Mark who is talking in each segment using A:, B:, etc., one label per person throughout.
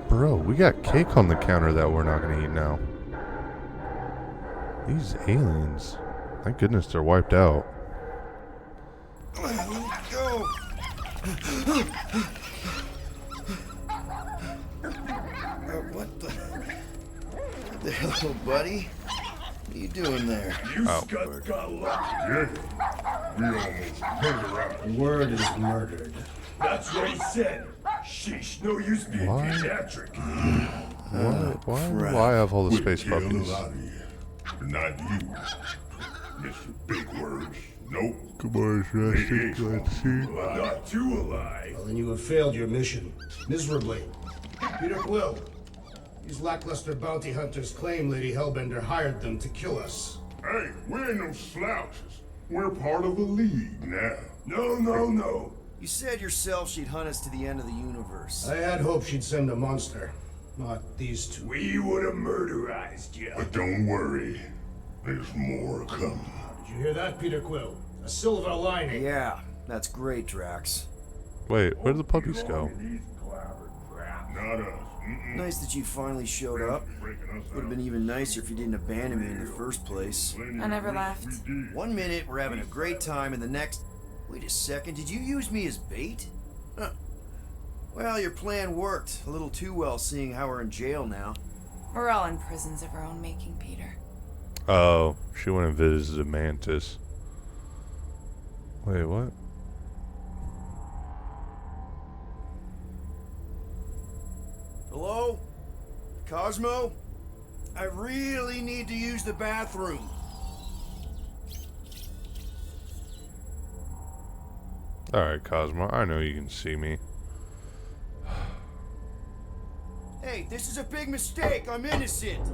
A: Bro, we got cake on the counter that we're not gonna eat now. These aliens. Thank goodness they're wiped out.
B: Let me go. What the hell, buddy? What are you doing there?
C: You scuds got lucky. Yeah. We almost murdered out.
D: Word is murdered.
C: That's what he said. Sheesh, no use being pediatric.
A: Why do I have all the space
C: We'll
A: puppies?
C: kill out of here. Not you. Mr. Big Words. Nope.
A: Come on, Jurassic, let's see.
C: Not too alive.
D: Well, then you have failed your mission. Miserably. Peter Quill. These lackluster bounty hunters claim Lady Hellbender hired them to kill us.
C: Hey, we ain't no slouches. We're part of a league now. No.
B: You said yourself she'd hunt us to the end of the universe.
D: I had hoped she'd send a monster, not these two.
C: We would have murderized you. But don't worry. There's more coming.
D: Did you hear that, Peter Quill? A silver lining.
B: Yeah, that's great, Drax.
A: Wait, where did the puppies go?
C: Not us.
B: Nice that you finally showed up. Would have been even nicer if you didn't abandon me in the first place.
E: I never left.
B: 1 minute, we're having a great time, and the next... Wait a second, did you use me as bait? Huh. Well, your plan worked. A little too well, seeing how we're in jail now.
E: We're all in prisons of our own making, Peter.
A: Oh, she went and visited Mantis. Wait, what?
B: Hello? Cosmo? I really need to use the bathroom.
A: Alright, Cosmo, I know you can see me.
B: Hey, this is a big mistake. I'm innocent.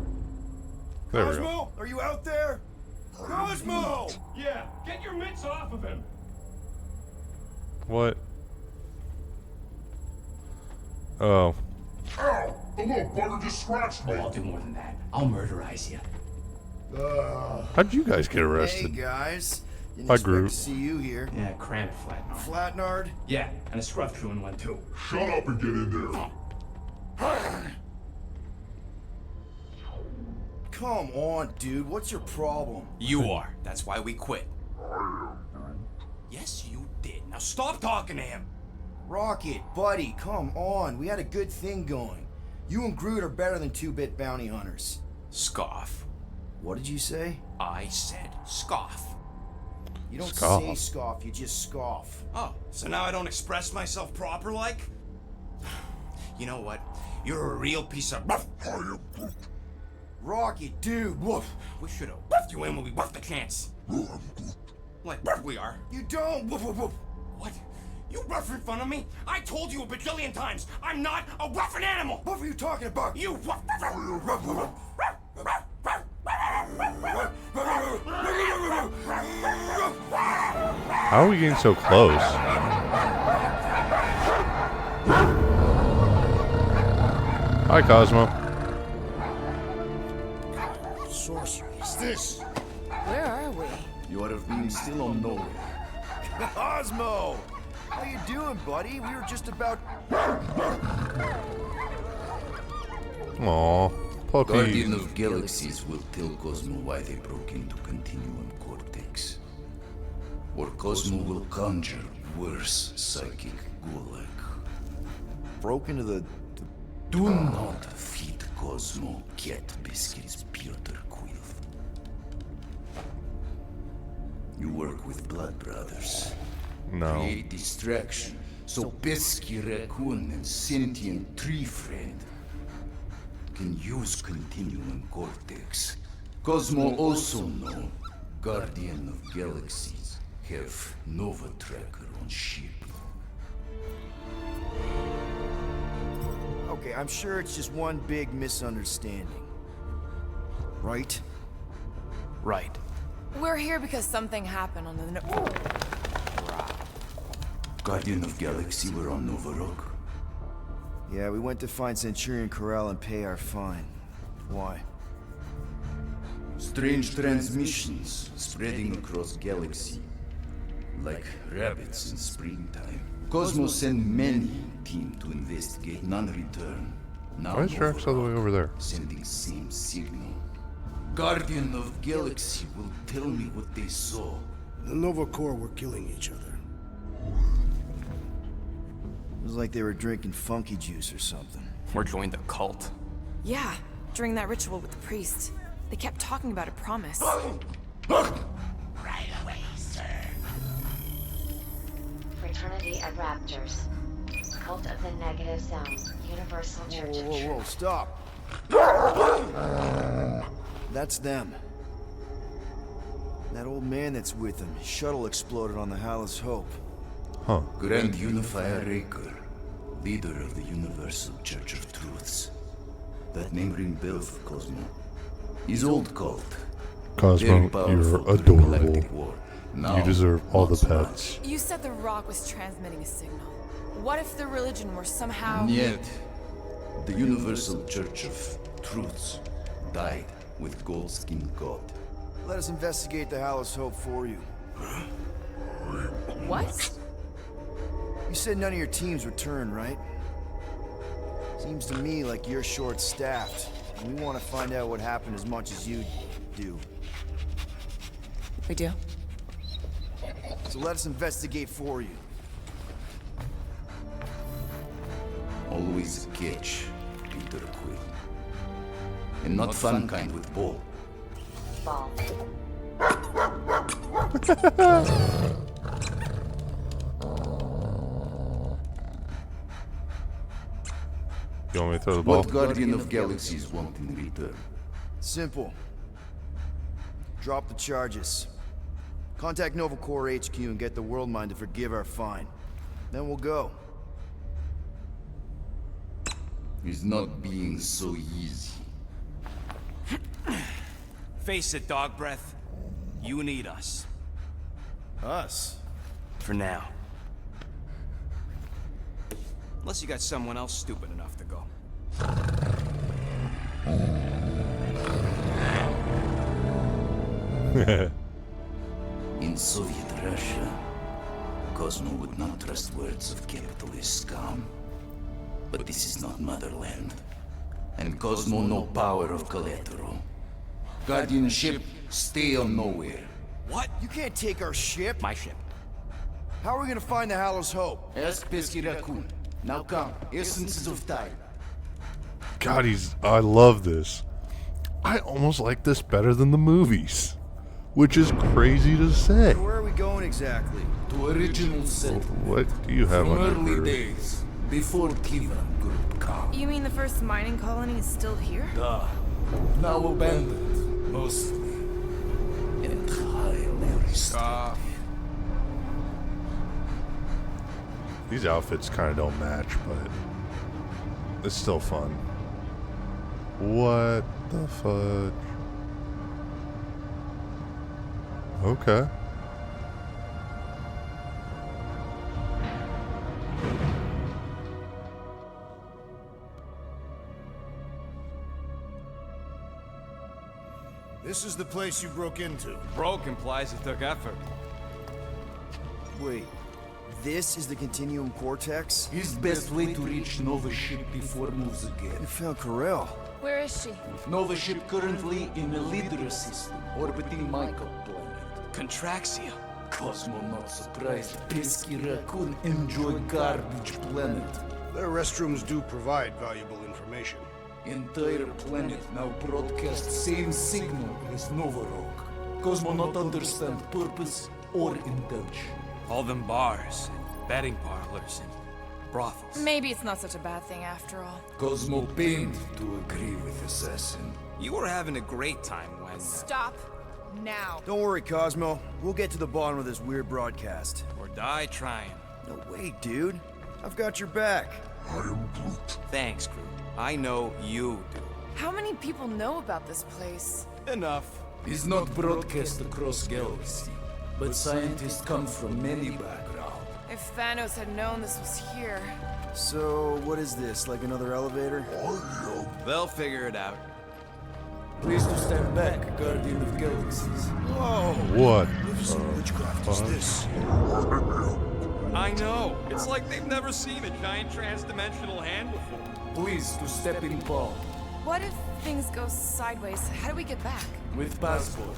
A: There we go.
B: Cosmo, are you out there? Cosmo!
C: Yeah, get your mitts off of him.
A: What? Oh.
C: Ow! The little bugger just scratched me.
F: Oh, I'll do more than that. I'll murderize you.
A: How'd you guys get
B: Hey,
A: arrested?
B: guys. Didn't
A: Hi,
B: expect
A: Groot.
B: to see you here.
F: Yeah, cram it, Flatnard.
B: Flatnard?
F: Yeah, and a scruff truant one too.
C: Shut up and get in there.
B: Come on, dude. What's your problem?
G: You are. That's why we quit. Yes, you did. Now stop talking to him.
B: Rocket, buddy, come on. We had a good thing going. You and Groot are better than two-bit bounty hunters.
G: Scoff.
B: What did you say?
G: I said scoff.
B: You don't
A: Scoff.
B: say scoff, you just scoff.
G: Oh, so now I don't express myself proper like? You know what? You're a real piece of
B: Rocket, dude, woof.
G: We should have buffed you in when we buffed the chance. Like we are.
B: You don't, woof, woof, woof.
G: What? You rough in front of me? I told you a bajillion times, I'm not a roughing animal!
B: What were you talking about?
G: You rough.
A: How are we getting so close? Hi, Cosmo.
D: Sorcery is this?
E: Where are we?
B: You ought to have been still on nowhere. Cosmo! How you doing, buddy? We were just about...
A: Aw, puppy.
H: Guardian of Galaxies will tell Cosmo why they broke into Continuum Cortex. Or Cosmo will conjure worse psychic gulag.
B: Broke into the...
H: Do not feed Cosmo cat biscuits, Piotr Quill. You work with Blood Brothers.
A: No.
H: Create distraction, so Pesky Raccoon and Sentient Tree Friend can use Continuum Cortex. Cosmo also know Guardian of Galaxies have Nova Tracker on ship.
B: Okay, I'm sure it's just one big misunderstanding. Right?
G: Right.
E: We're here because something happened on the...
H: Guardian of Galaxy were on Nova Rock.
B: Yeah, we went to find Centurion Corral and pay our fine. Why?
H: Strange transmissions spreading across galaxy, like rabbits in springtime. Cosmos sent many team to investigate, none return. Now
A: Why is Drax all the way over there?
H: sending same signal. Guardian of Galaxy will tell me what they saw.
D: The Nova Corps were killing each other.
B: It was like they were drinking funky juice or something.
I: Or joined the cult.
E: Yeah, during that ritual with the priest. They kept talking about a promise.
J: Right away, sir. Fraternity of Raptors. Cult of the Negative Zone. Universal Church of
B: Whoa,
J: Truth.
B: stop. That's them. That old man that's with them. His shuttle exploded on the Hallis Hope.
A: Huh.
H: Grand Unifier Raker, leader of the Universal Church of Truths. That name ring bell for Cosmo. His old cult.
A: Cosmo,
H: Very powerful
A: you're
H: through
A: adorable.
H: galactic war. Now,
A: You deserve all
H: not
A: the
H: so
A: pets.
H: much.
E: You said the rock was transmitting a signal. What if the religion were somehow...
H: Yet, the Universal Church of Truths died with Goldskin God.
B: Let us investigate the Hallis Hope for you.
E: What?
B: You said none of your teams returned, right? Seems to me like you're short-staffed. And we want to find out what happened as much as you do.
E: We do?
B: So let us investigate for you.
H: Always a catch, Peter Quill. And not fun kind with ball.
J: Ball.
A: You want me to throw the ball?
H: What Guardian of Galaxies want in return?
B: Simple. Drop the charges. Contact Nova Corps HQ and get the World Mind to forgive our fine. Then we'll go.
H: It's not being so easy.
G: Face it, dog breath. You need us.
B: Us?
G: For now. Unless you got someone else stupid enough to go.
H: In Soviet Russia, Cosmo would not trust words of capitalist scum. But this is not motherland. And Cosmo no power of collateral. Guardianship, stay on nowhere.
B: What? You can't take our ship?
G: My ship.
B: How are we gonna find the Hallis Hope?
H: Ask Pesky Raccoon. Now come, essences of time.
A: God, I love this. I almost like this better than the movies, which is crazy to say.
B: Where are we going exactly?
H: To original set.
A: What do you have
H: From
A: on
H: early
A: your
H: days, before Tivan Group come.
E: You mean the first mining colony is still here?
H: Duh. Now abandoned, mostly. Entirely restored.
A: These outfits kind of don't match, but it's still fun. What the fudge? Okay.
D: This is the place you broke into.
G: Broke implies it took effort.
B: Wait, this is the Continuum Cortex?
H: His best way to reach Nova ship before moves
B: You
H: again.
B: found Corel.
E: Where is she?
H: Nova ship currently in the Leader system, orbiting Michael planet.
G: Contraxia.
H: Cosmo not surprised. Pesky Raccoon enjoy garbage planet.
D: Their restrooms do provide valuable information.
H: Entire planet now broadcast same signal as Nova Rock. Cosmo not understand purpose or intention.
G: All them bars, and betting parlors, and brothels.
E: Maybe it's not such a bad thing after all.
H: Cosmo pained to agree with Assassin.
G: You were having a great time when...
E: Stop now.
B: Don't worry, Cosmo. We'll get to the bottom of this weird broadcast.
G: Or die trying.
B: No way, dude. I've got your back.
G: Thanks, Groot. I know you do.
E: How many people know about this place?
G: Enough.
H: Is not broadcast across galaxy, but scientists come from many backgrounds.
E: If Thanos had known this was here...
B: So, what is this? Like another elevator?
G: They'll figure it out.
H: Please to stand back, Guardian of Galaxies.
B: Whoa!
A: What?
D: Witchcraft is this?
I: I know. It's like they've never seen a giant trans-dimensional hand before.
H: Please to step in, Paul.
E: What if things go sideways? How do we get back?
H: With passport.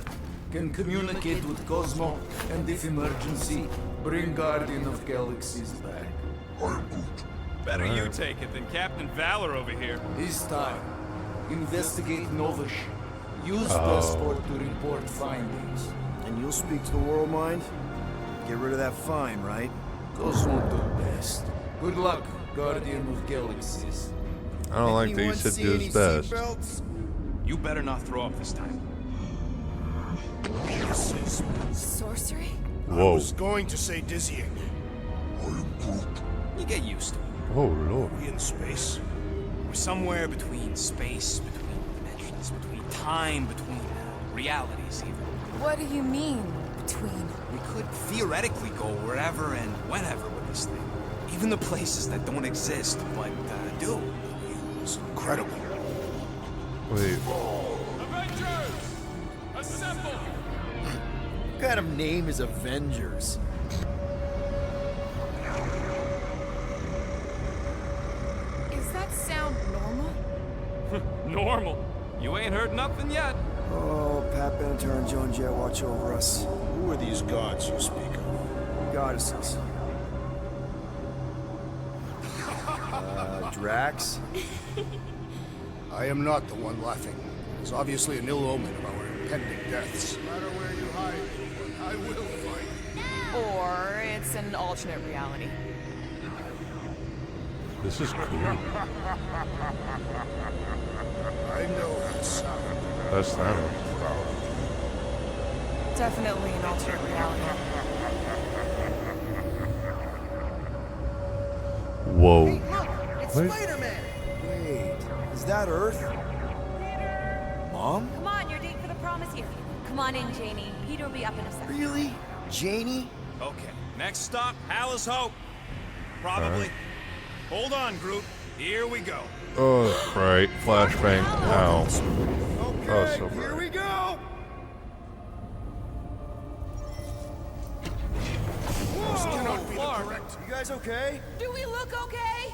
H: Can communicate with Cosmo, and if emergency, bring Guardian of Galaxies back.
I: Better you take it than Captain Valor over here.
H: This time, investigate Novish. Use passport to report findings.
B: And you'll speak to the world mind? Get rid of that fine, right?
H: Cosmo do best. Good luck, Guardian of Galaxies.
A: I don't like that he said do his best.
B: Seatbelts?
I: You better not throw up this time.
E: Sorcery?
D: I
A: Whoa.
D: was going to say dizzying.
I: You get used to it.
A: Oh, Lord.
D: We in space?
I: We're somewhere between space, between dimensions, between time, between realities even.
E: What do you mean, between?
I: We could theoretically go wherever and whenever with this thing. Even the places that don't exist, but do.
D: It's incredible.
A: Wait.
I: Avengers! Assemble!
B: What kind of name is Avengers?
E: Is that sound normal?
I: Normal. You ain't heard nothing yet.
B: Oh, Pat Benatar and Joan Jett watch over us.
D: Who are these gods you speak of?
B: Goddesses. Drax?
D: I am not the one laughing. It's obviously an ill omen of our impending deaths. No matter where you hide, I will find you.
E: Or it's an alternate reality.
A: This is cool.
D: I know that sound.
A: That's Thanos.
E: Definitely an alternate reality.
A: Whoa.
B: It's
A: Wait.
B: Spider-Man! Wait, is that Earth? Mom?
K: Come on, your date for the prom is here. Come on in, Janie. Peter will be up in a second.
B: Really? Janie?
I: Okay, next stop, Hal's Hope. Probably. Hold on, Groot. Here we go.
A: Oh, right. Flashbang. Ow.
B: Okay,
A: Oh, so
B: here
A: bright.
B: we go!
D: This cannot be the
I: Clark.
D: correct.
B: You guys okay?
E: Do we look okay?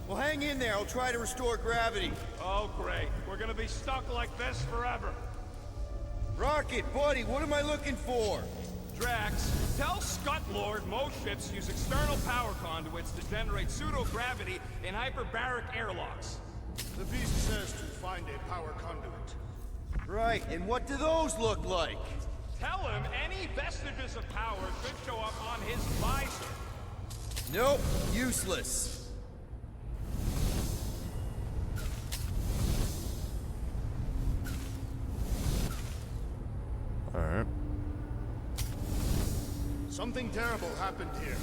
B: Well, hang in there. I'll try to restore gravity.
I: Oh, great. We're gonna be stuck like this forever.
B: Rocket, buddy, what am I looking for?
I: Drax, tell Scott Lord most ships use external power conduits to generate pseudo-gravity in hyperbaric airlocks.
D: The beast says to find a power conduit.
B: Right, and what do those look like?
I: Tell him any vestiges of power should show up on his visor.
B: Nope, useless.
A: Alright.
D: Something terrible happened here.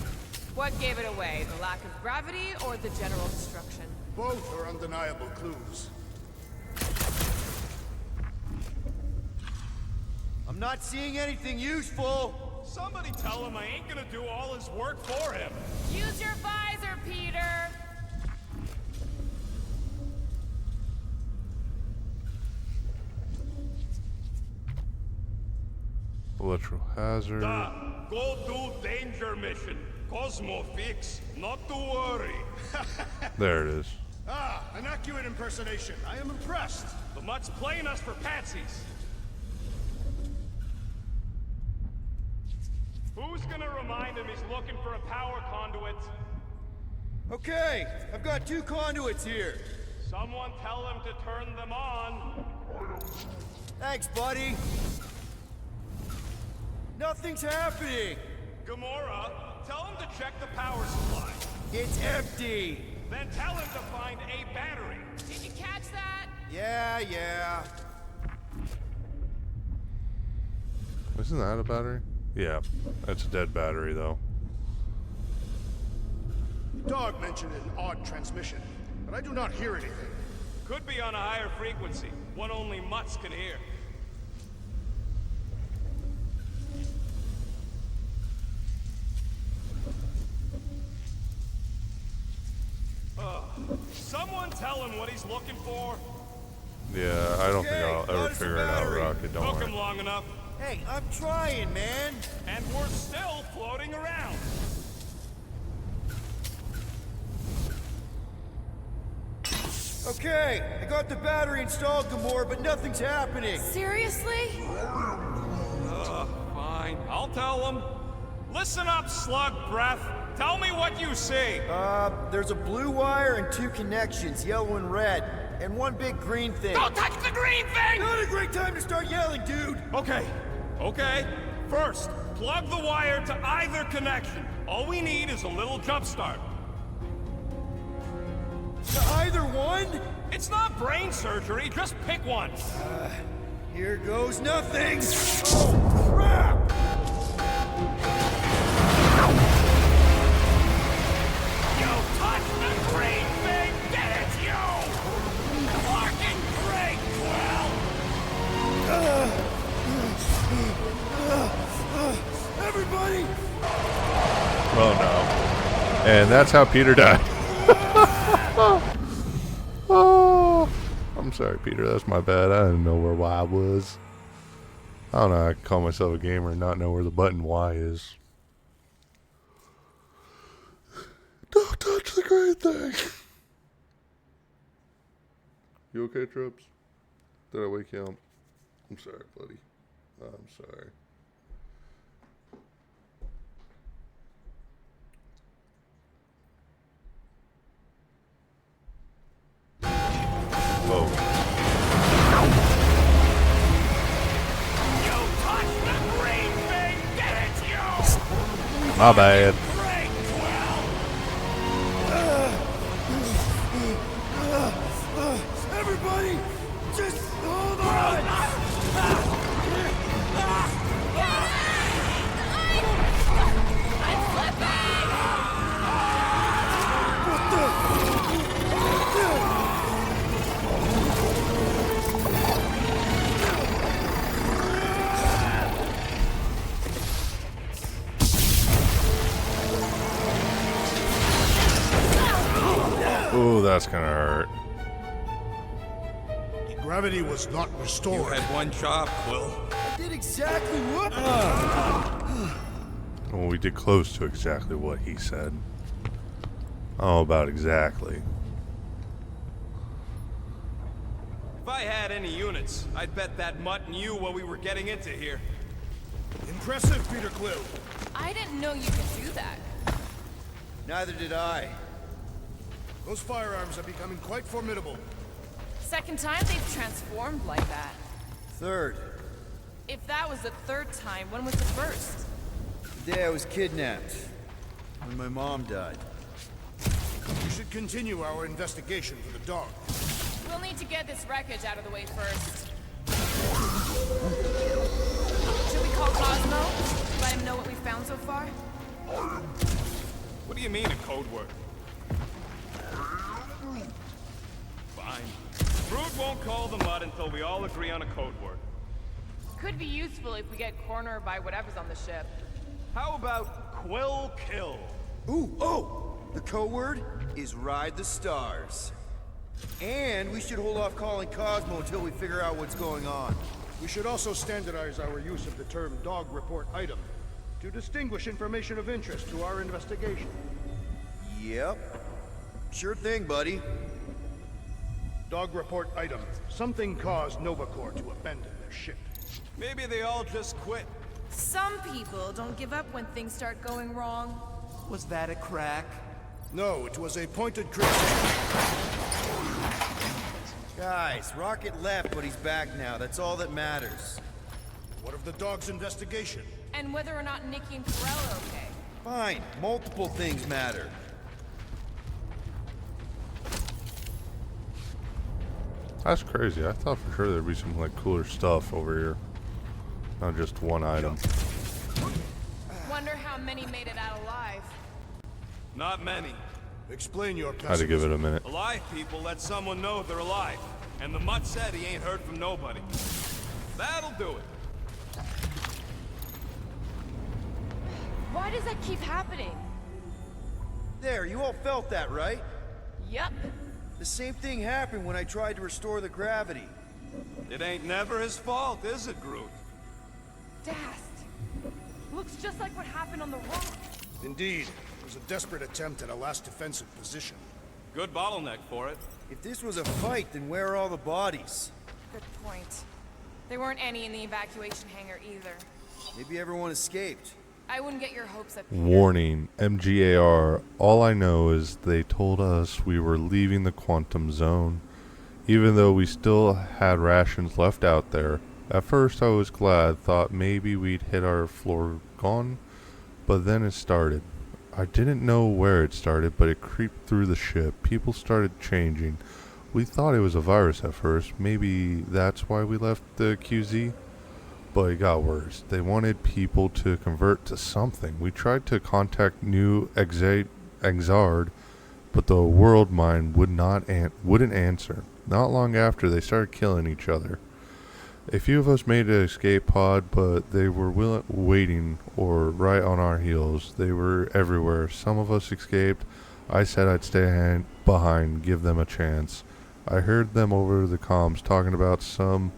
E: What gave it away? The lack of gravity or the general destruction?
D: Both are undeniable clues.
B: I'm not seeing anything useful.
I: Somebody tell him I ain't gonna do all his work for him.
E: Use your visor, Peter!
A: Electro hazard.
I: Go do danger mission. Cosmo fix, not to worry.
A: There it is.
D: Ah, an accurate impersonation. I am impressed.
I: The Mutt's playing us for patsies. Who's gonna remind him he's looking for a power conduit?
B: Okay, I've got 2 conduits here.
I: Someone tell him to turn them on.
B: Thanks, buddy. Nothing's happening.
I: Gamora, tell him to check the power supply.
B: It's empty.
I: Then tell him to find a battery.
E: Did you catch that?
B: Yeah.
A: Isn't that a battery? Yeah. That's a dead battery, though.
D: Dog mentioned an odd transmission, but I do not hear anything.
I: Could be on a higher frequency, one only mutts can hear. Someone tell him what he's looking for.
A: Yeah, I don't think
B: Okay,
A: I'll ever
B: notice the
A: figure it out,
B: battery.
A: Rocket. Don't
I: Took
A: worry.
I: him long enough,
B: Hey, I'm trying, man.
I: and we're still floating around.
B: Okay, I got the battery installed, Gamora, but nothing's happening.
E: Seriously?
I: Fine. I'll tell them. Listen up, slug breath. Tell me what you see.
B: There's a blue wire and 2 connections, yellow and red, and 1 big green thing.
I: Don't touch the green thing!
B: Not a great time to start yelling, dude!
I: Okay. First, plug the wire to either connection. All we need is a little jump start.
B: To either one?
I: It's not brain surgery, just pick one.
B: Here goes nothing! Oh, crap!
I: You touched the green thing! Get it, you! Fucking great, Quill!
B: Everybody!
A: Oh no. And that's how Peter died. Oh, I'm sorry, Peter. That's my bad. I didn't know where Y was. I don't know. I can call myself a gamer and not know where the button Y is. Don't touch the great thing. You okay, Trips? Did I wake you up? I'm sorry, buddy. I'm sorry. Whoa.
I: You touched the green thing! Get it, you!
A: My bad.
I: Great, Quill!
B: Everybody! Just hold on!
E: I'm slipping!
B: What the?
A: Ooh, that's gonna hurt.
D: Gravity was not
G: You
D: restored.
G: had one job, Quill.
B: I did exactly what?
A: Well, we did close to exactly what he said. I don't know about exactly.
I: If I had any units, I'd bet that mutt knew what we were getting into here.
D: Impressive, Peter Quill.
E: I didn't know you could do that.
B: Neither did I.
D: Those firearms are becoming quite formidable.
E: Second time they've transformed like that.
B: Third,
E: If that was the third time, when was the first?
B: the day I was kidnapped. When my mom died.
D: We should continue our investigation for the dog.
E: We'll need to get this wreckage out of the way first. Should we call Cosmo? Let him know what we found so far?
I: What do you mean a code word? Fine. Brood won't call the mud until we all agree on a code word.
E: Could be useful if we get cornered by whatever's on the ship.
I: How about Quill Kill?
B: Ooh, oh! The code word is Ride the Stars. And we should hold off calling Cosmo until we figure out what's going on.
D: We should also standardize our use of the term dog report item to distinguish information of interest to our investigation.
B: Yep. Sure thing, buddy.
D: Dog report item. Something caused Nova Corps to abandon their ship.
I: Maybe they all just quit.
E: Some people don't give up when things start going wrong.
G: Was that a crack?
D: No, it was a pointed criticism.
B: Guys, Rocket left, but he's back now. That's all that matters.
D: What of the dog's investigation?
E: And whether or not Nikki and Pharrell are okay.
B: Fine. Multiple things matter.
A: That's crazy. I thought for sure there'd be some like cooler stuff over here. Not just one item.
E: Wonder how many made it out alive.
I: Not many.
D: Explain your
A: I had to give it a minute.
I: Alive people let someone know they're alive. And the mutt said he ain't heard from nobody. That'll do it.
K: Why does that keep happening?
B: There, you all felt that, right?
K: Yup.
B: The same thing happened when I tried to restore the gravity.
I: It ain't never his fault, is it, Groot?
K: Dast. Looks just like what happened on the rock.
D: Indeed, it was a desperate attempt at a last defensive position.
I: Good bottleneck for it.
B: If this was a fight, then where are all the bodies?
E: Good point. There weren't any in the evacuation hangar either.
B: Maybe everyone escaped.
E: I wouldn't get your hopes up. Peter.
A: Warning, MGAR. All I know is they told us we were leaving the quantum zone, even though we still had rations left out there. At first I was glad, thought maybe we'd hit our floor gone, but then it started. I didn't know where it started, but it creeped through the ship. People started changing. We thought it was a virus at first. Maybe that's why we left the QZ. But it got worse. They wanted people to convert to something. We tried to contact New Exard, but the world mind wouldn't answer. Not long after, they started killing each other. A few of us made an escape pod, but they were waiting or right on our heels. They were everywhere. Some of us escaped. I said I'd stay behind, give them a chance. I heard them over the comms talking about some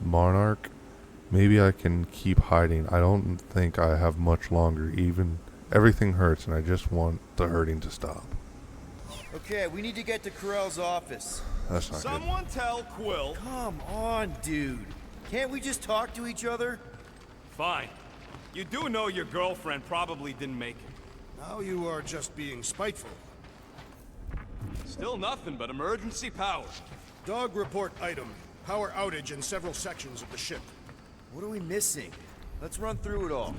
A: monarch. Maybe I can keep hiding. I don't think I have much longer. Everything hurts, and I just want the hurting to stop.
B: Okay, we need to get to Corell's office.
A: That's not
I: Someone tell Quill.
B: Come on, dude. Can't we just talk to each other?
I: Fine. You do know your girlfriend probably didn't make it.
D: Now you are just being spiteful.
I: Still nothing but emergency power.
D: Dog report item. Power outage in several sections of the ship.
B: What are we missing? Let's run through it all.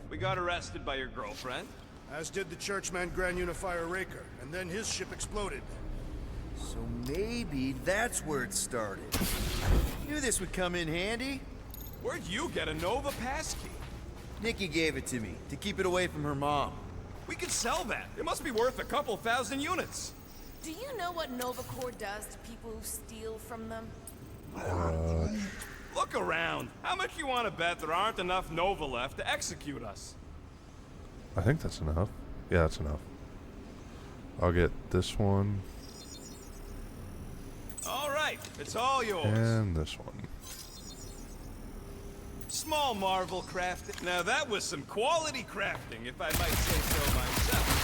I: We got arrested by your girlfriend.
D: As did the Churchman Grand Unifier Raker, and then his ship exploded.
B: So maybe that's where it started. Knew this would come in handy.
I: Where'd you get a Nova passkey?
B: Nikki gave it to me, to keep it away from her mom.
I: We could sell that. It must be worth a couple thousand units.
E: Do you know what Nova Corps does to people who steal from them?
I: Look around. How much you want to bet there aren't enough Nova left to execute us?
A: I think that's enough. Yeah, that's enough. I'll get this one.
I: All right, it's all yours.
A: And this one.
I: Small marvel crafting. Now that was some quality crafting, if I might say so myself.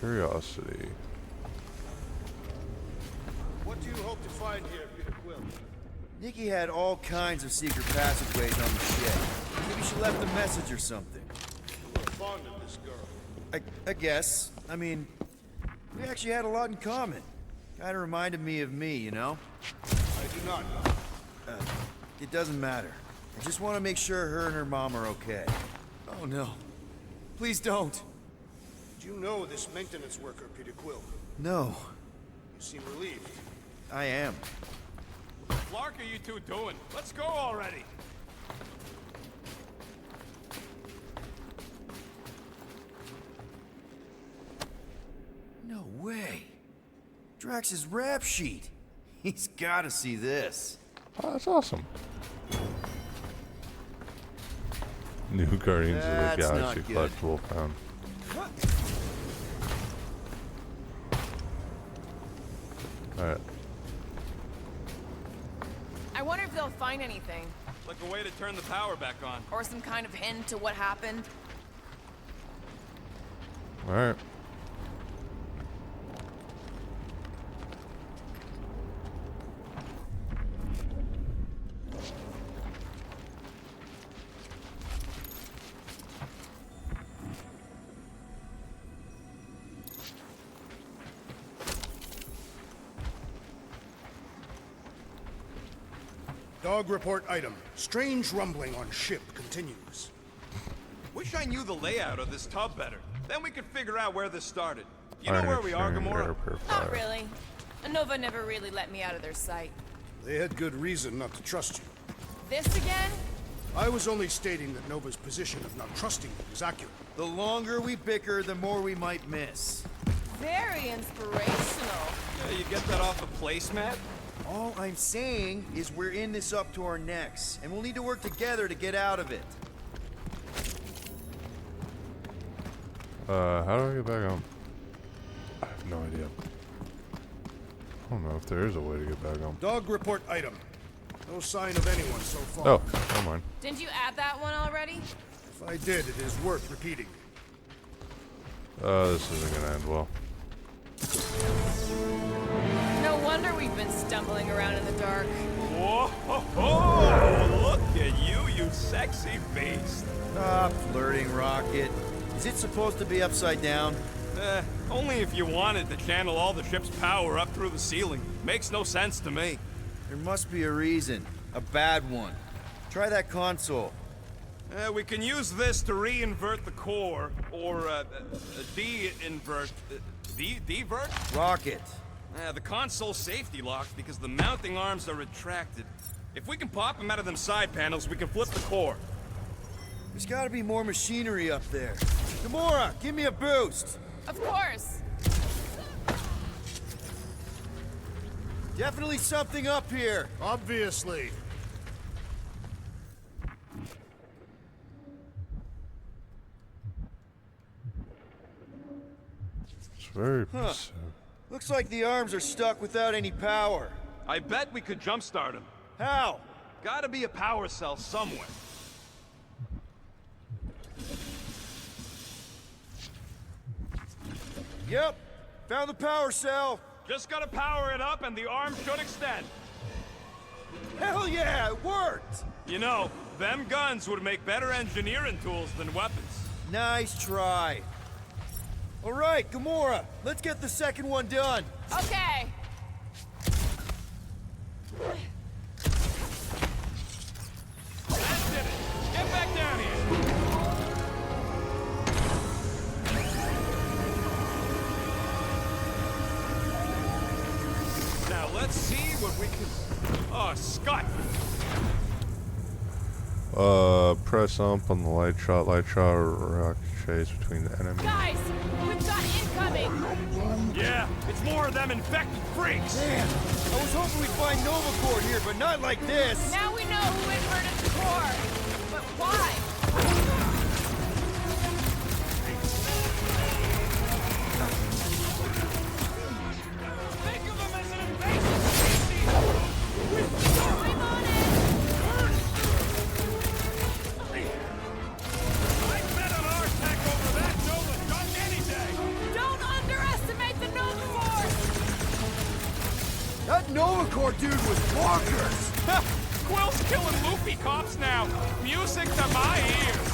A: Curiosity.
D: What do you hope to find here, Peter Quill?
B: Nikki had all kinds of secret passageways on the ship. Maybe she left a message or something.
D: You were fond of this girl.
B: I guess. I mean, we actually had a lot in common. Kinda reminded me of me, you know?
D: I do not know.
B: It doesn't matter. I just want to make sure her and her mom are okay. Oh no. Please don't.
D: Do you know this maintenance worker, Peter Quill?
B: No.
D: You seem relieved.
B: I am.
I: Flark are you two doing? Let's go already.
B: No way. Drax's rap sheet. He's gotta see this.
A: Oh, that's awesome. New Guardians of the
B: That's
A: Galaxy
B: not good.
A: collectible found. Alright.
E: I wonder if they'll find anything.
I: Like a way to turn the power back on.
E: Or some kind of hint to what happened.
A: Alright.
D: Dog report item. Strange rumbling on ship continues.
I: Wish I knew the layout of this tub better. Then we could figure out where this started. You know where we are, Gamora?
E: Not really. Nova never really let me out of their sight.
D: They had good reason not to trust you.
E: This again?
D: I was only stating that Nova's position of not trusting you is accurate.
B: The longer we bicker, the more we might miss.
E: Very inspirational.
I: Yeah, you get that off a placemat?
B: All I'm saying is we're in this up to our necks, and we'll need to work together to get out of it.
A: How do I get back home? I have no idea. I don't know if there is a way to get back home.
D: Dog report item. No sign of anyone so far.
A: Oh, never mind.
E: Didn't you add that one already?
D: If I did, it is worth repeating.
A: This isn't gonna end well.
E: No wonder we've been stumbling around in the dark.
I: Whoa! Look at you, you sexy beast.
B: Stop flirting, Rocket. Is it supposed to be upside down?
I: Only if you wanted to channel all the ship's power up through the ceiling. Makes no sense to me.
B: There must be a reason. A bad one. Try that console.
I: We can use this to re-invert the core, or de-invert... Divert?
B: Rocket.
I: The console's safety locked because the mounting arms are retracted. If we can pop them out of them side panels, we can flip the core.
B: There's gotta be more machinery up there. Gamora, give me a boost!
E: Of course.
B: Definitely something up here.
D: Obviously.
A: It's very...
B: Looks like the arms are stuck without any power.
I: I bet we could jumpstart them.
B: How?
I: Gotta be a power cell somewhere.
B: Yep, found the power cell.
I: Just gotta power it up and the arm should extend.
B: Hell yeah, it worked!
I: You know, them guns would make better engineering tools than weapons.
B: Nice try. All right, Gamora, let's get the second one done.
E: Okay.
I: That did it. Get back down here. Now let's see what we can... Oh, Scott!
A: Press up on the light shot, rocket chase between the enemies.
E: Guys, we've got incoming.
I: Yeah, it's more of them infected freaks.
B: Man, I was hoping we'd find Nova Cord here, but not like this.
E: Now we know who inverted the core. But why?
I: Think of them as an invasive species.
E: I'm on it.
I: I'd bet on our tech over that Nova gun any day.
E: Don't underestimate the Nova Force.
B: That Nova Cord dude was bonkers.
I: Quill's killing Luffy cops now. Music to my ears.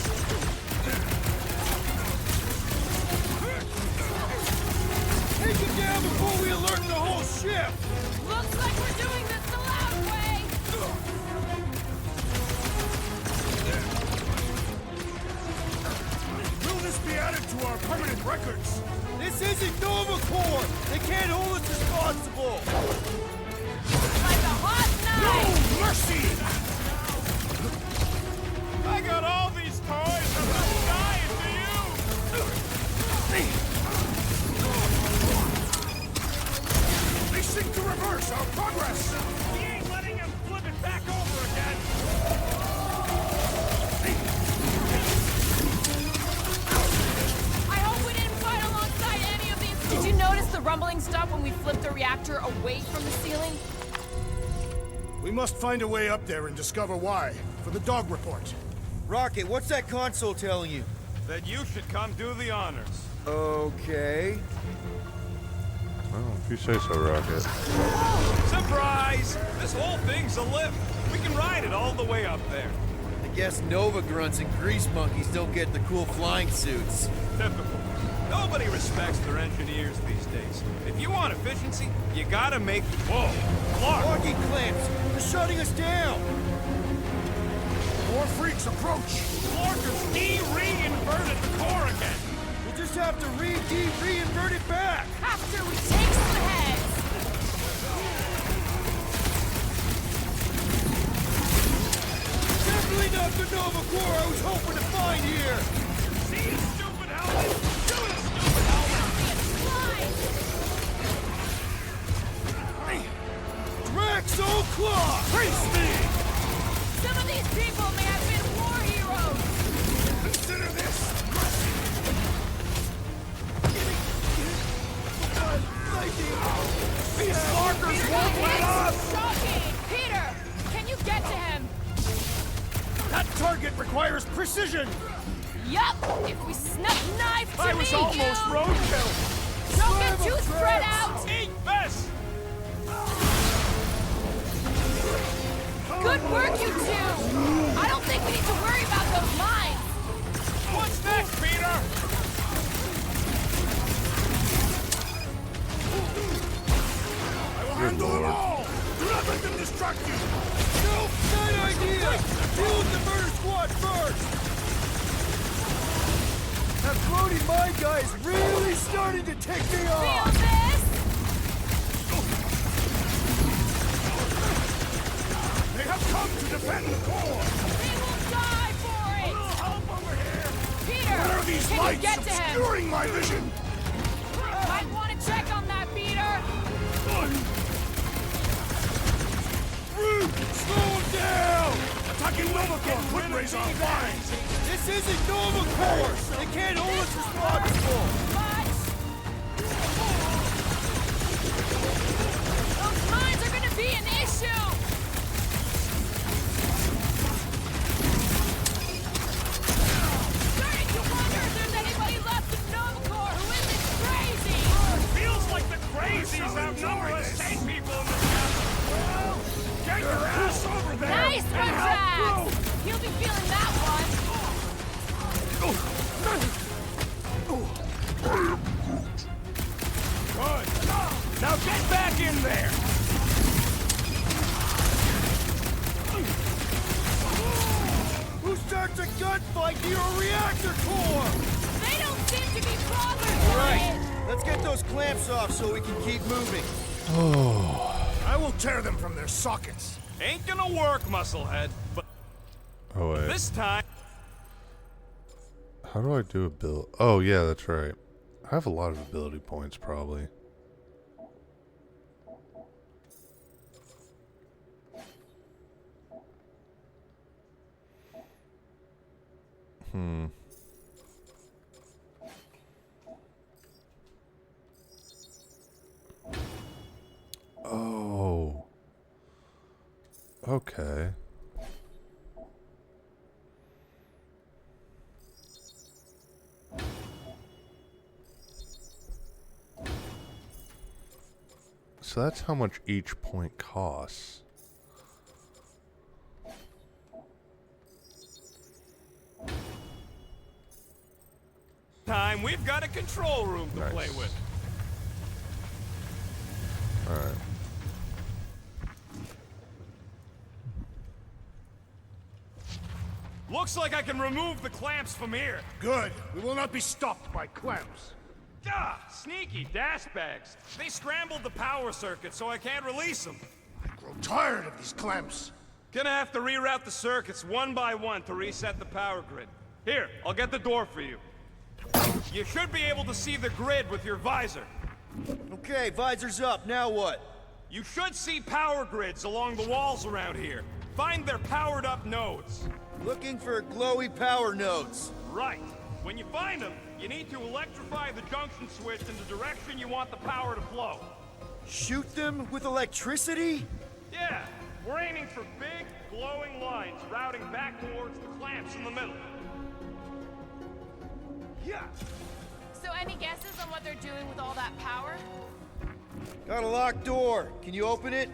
B: Take him down before we alert the whole ship.
E: Looks like we're doing this the loud way.
D: Will this be added to our permanent records?
B: This isn't Nova Cord. They can't hold us responsible.
E: Like a hot knife.
D: No mercy!
I: I got all these toys. I'm not dying to you.
D: They seem to reverse our progress!
I: We ain't letting him flip it back over again.
E: I hope we didn't fight alongside any of these. Did you notice the rumbling stop when we flipped the reactor away from the ceiling?
D: We must find a way up there and discover why, for the dog report.
B: Rocket, what's that console telling you?
I: That you should come do the honors.
B: Okay.
A: Well, if you say so, Rocket.
I: Surprise! This whole thing's a lift. We can ride it all the way up there.
B: I guess Nova grunts and grease monkeys don't get the cool flying suits.
I: Typical. Nobody respects their engineers these days. If you want efficiency, you gotta make... Whoa! Clark!
B: Locking clamps! They're shutting us down!
D: More freaks approach!
I: Clarkers re-inverted the core again!
B: We'll just have to re-invert it back!
E: After we take some heads.
B: Definitely not the Nova Core I was hoping to find here!
I: See, stupid helmet! Shoot it, stupid helmet!
B: Draxo Claw!
D: Face me!
E: Some of these people may have been war heroes.
D: Consider this!
I: These Clarkers won't let up!
E: Shocking! Peter, can you get
D: target requires precision!
E: Yup! If we snuck knife to
I: I was
E: meet
I: almost
E: you!
I: roadkill!
E: Don't get too spread out!
I: Eat this!
E: Good work, you two! I don't think we need to worry about those mines!
I: What's next, Peter?
C: I will handle them all! Do not let them distract you!
D: No, bad idea! Deal with the murder squad first! That floating mine guy is really starting to tick me
E: Feel
D: off!
E: this?
C: They have come to defend the core!
E: They will die for it!
C: Help over here!
E: Peter!
C: What are these
E: can you
C: lights
E: get to him?
C: obscuring my vision?
E: Might want to check on that, Peter!
C: Slow him down! Attacking Nova Corps could raise our lines!
D: This isn't Nova Corps! They can't hold us responsible!
E: Much! Those mines are gonna be an issue! Starting to wonder if there's anybody left in Nova Corps who isn't crazy!
I: Feels like the crazies outnumber us sane people in this castle. Get your ass over there!
E: Nice one,
I: and help
E: Jax! He'll be feeling that one!
I: Good. Now get back in there!
D: Who starts a gunfight near a reactor core?
E: They don't seem to be bothered by it!
D: Let's get those clamps off so we can keep moving. I will tear them from their sockets.
I: Ain't gonna work, musclehead. But
A: Oh wait.
I: this time...
A: How do I do a build? Oh yeah, that's right. I have a lot of ability points probably. Oh. Okay. So that's how much each point costs.
I: Time we've got a control room to
A: Nice.
I: play with.
A: Alright.
I: Looks like I can remove the clamps from here.
C: Good. We will not be stopped by clamps.
I: Ah, sneaky dash bags. They scrambled the power circuit, so I can't release them.
C: I grow tired of these clamps.
I: Gonna have to reroute the circuits one by one to reset the power grid. Here, I'll get the door for you. You should be able to see the grid with your visor.
D: Okay, visor's up. Now what?
I: You should see power grids along the walls around here. Find their powered up nodes.
D: Looking for glowy power nodes.
I: Right. When you find them, you need to electrify the junction switch in the direction you want the power to flow.
D: Shoot them with electricity?
I: Yeah, we're aiming for big, glowing lines routing back towards the clamps in the middle. Yeah.
E: So any guesses on what they're doing with all that power?
B: Got a locked door. Can you open it?